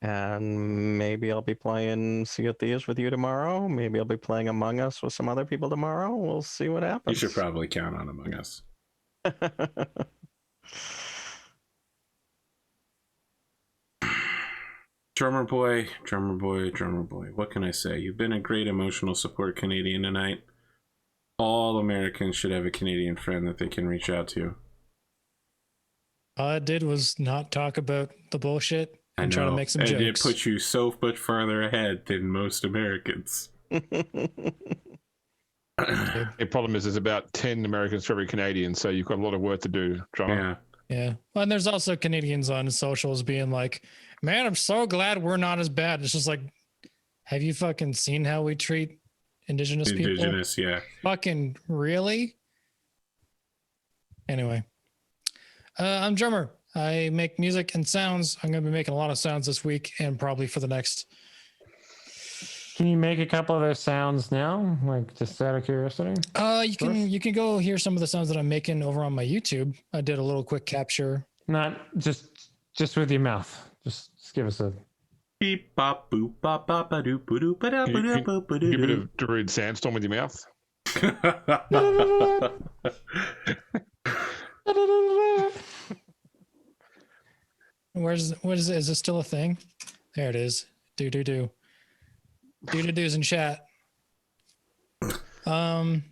And maybe I'll be playing Sea of Thieves with you tomorrow. Maybe I'll be playing Among Us with some other people tomorrow. We'll see what happens. You should probably count on Among Us. Drumurboy. What can I say? You've been a great emotional support Canadian tonight. All Americans should have a Canadian friend that they can reach out to. All I did was not talk about the bullshit and try to make some jokes. And it put you so much farther ahead than most Americans. The problem is there's about 10 Americans for every Canadian, so you've got a lot of work to do, Drummer. Yeah. Well, and there's also Canadians on socials being like, man, I'm so glad we're not as bad. It's just like, have you fucking seen how we treat Indigenous people? Yeah. Fucking really? Anyway. I'm Drummer. I make music and sounds. I'm going to be making a lot of sounds this week and probably for the next. Can you make a couple of those sounds now? Like just out of curiosity? You can go hear some of the sounds that I'm making over on my YouTube. I did a little quick capture. Not just with your mouth. Just give us a beep bop boop bop bop ba doop ba doop ba da ba da ba ba do a bit of Darude Sandstorm with your mouth. Is this still a thing? There it is. Do do's in chat. But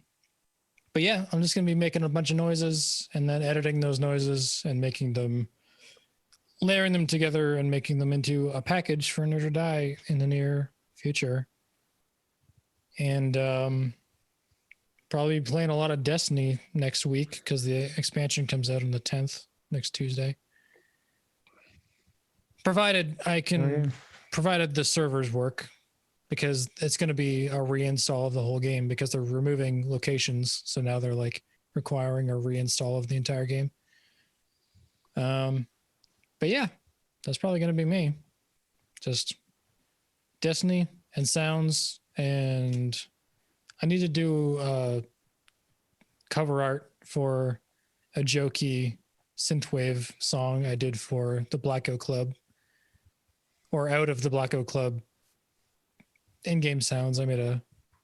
yeah, I'm just gonna be making a bunch of noises and then editing those noises and layering them together and making them into a package for Nerd or Die in the near future. And probably playing a lot of Destiny next week because the expansion comes out on the 10th, next Tuesday. Provided the servers work, because it's going to be a reinstall of the whole game because they're removing locations. So now they're like requiring a reinstall of the entire game. But yeah, that's probably going to be me. Just Destiny and sounds, and I need to do cover art for a jokey synthwave song I did for the Black Oak Club, or out of the Black Oak Club in-game sounds. I made a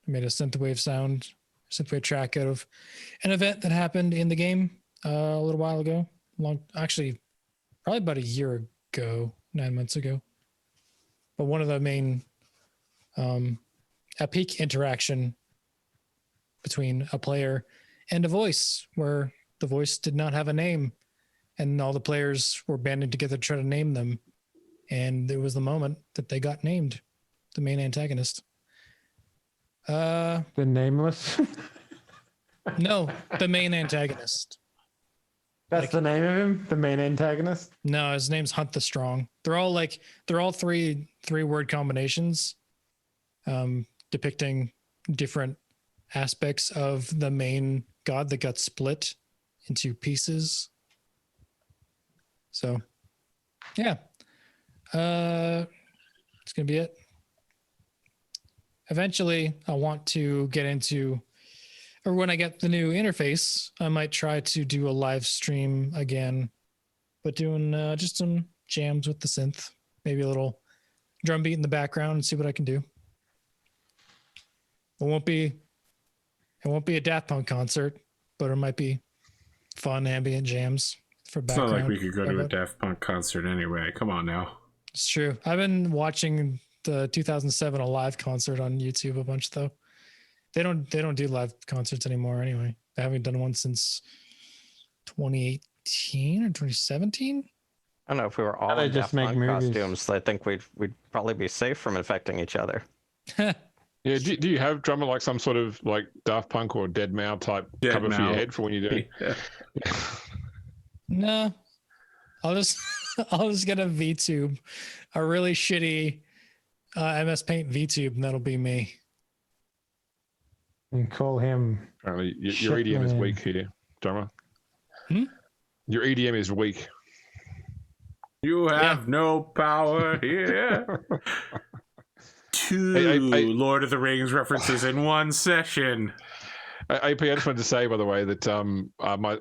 synthwave track out of an event that happened in the game a little while ago. Probably about a year ago, 9 months ago. But one of the main a peak interaction between a player and a voice, where the voice did not have a name and all the players were banding together to try to name them. And it was the moment that they got named, the main antagonist. The nameless? No, the main antagonist. That's the name of him? The main antagonist? No, his name's Hunt the Strong. They're all three word combinations, depicting different aspects of the main god that got split into pieces. So, yeah. It's gonna be it. Eventually, I want to get into or when I get the new interface, I might try to do a live stream again, but doing just some jams with the synth, maybe a little drum beat in the background, and see what I can do. It won't be a Daft Punk concert, but it might be fun ambient jams for background. It's not like we could go to a Daft Punk concert anyway. Come on now. It's true. I've been watching the 2007 Alive concert on YouTube a bunch though. They don't do live concerts anymore anyway. They haven't done one since 2018 or 2017. I don't know if we were all in Daft Punk costumes. I think we'd probably be safe from infecting each other. Yeah, do you have, Drummer, like some sort of like Daft Punk or Deadmau type cover for your head for when you do? Yeah. No, I'll just get a VTube, a really shitty MS Paint VTube, and that'll be me. And call him. Apparently, your EDM is weak here, Drummer. Your EDM is weak. You have no power here. Two Lord of the Rings references in one session. AP, I just wanted to say, by the way, that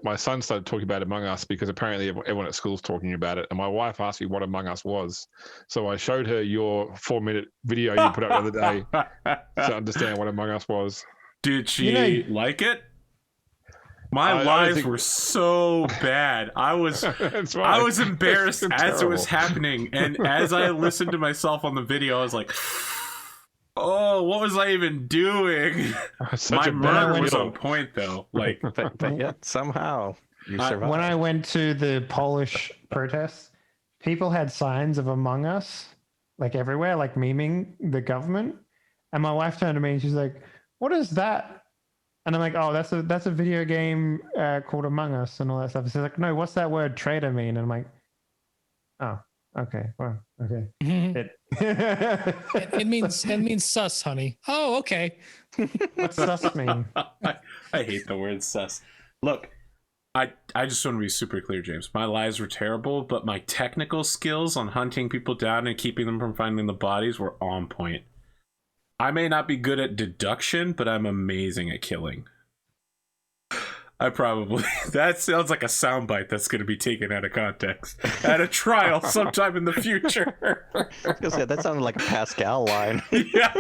my son started talking about Among Us because apparently everyone at school's talking about it, and my wife asked me what Among Us was. So I showed her your 4-minute video you put up the other day to understand what Among Us was. Did she like it? My lives were so bad. I was embarrassed as it was happening, and as I listened to myself on the video, I was like, "Oh, what was I even doing?" My murder was on point, though. Like, but yet somehow you survived. When I went to the Polish protests, people had signs of Among Us like everywhere, like memeing the government. And my wife turned to me and she's like, "What is that?" And I'm like, "Oh, that's a video game called Among Us and all that stuff." She's like, "No, what's that word traitor mean?" And I'm like, "Oh, okay, well, okay." It means sus, honey. Oh, okay. What's sus mean? I hate the word sus. Look, I just want to be super clear, James. My lives were terrible, but my technical skills on hunting people down and keeping them from finding the bodies were on point. I may not be good at deduction, but I'm amazing at killing. That sounds like a soundbite that's going to be taken out of context at a trial sometime in the future. I was gonna say, that sounded like a Pascal line. Yeah.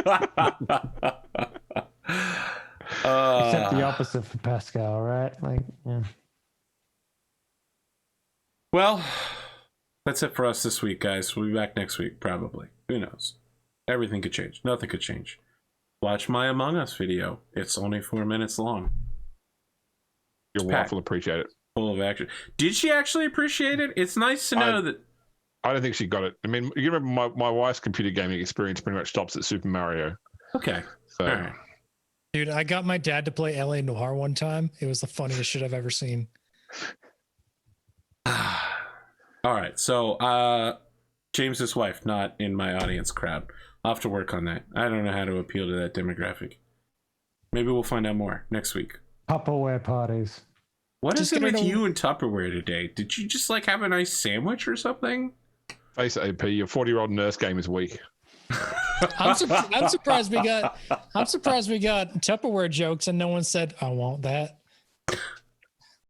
Except the opposite for Pascal, right? Like, yeah. Well, that's it for us this week, guys. We'll be back next week, probably. Who knows? Everything could change. Nothing could change. Watch my Among Us video. It's only 4 minutes long. Your wife will appreciate it. Full of action. Did she actually appreciate it? It's nice to know that. I don't think she got it. I mean, you remember my wife's computer gaming experience pretty much stops at Super Mario. Okay. So. All right. Dude, I got my dad to play LA Noire one time. It was the funniest shit I've ever seen. All right. So, James's wife, not in my audience crowd. I'll have to work on that. I don't know how to appeal to that demographic. Maybe we'll find out more next week. Tupperware parties. What is it with you and Tupperware today? Did you just like have a nice sandwich or something? Face it, AP, your 40-year-old nurse game is weak. I'm surprised we got Tupperware jokes and no one said, "I want that."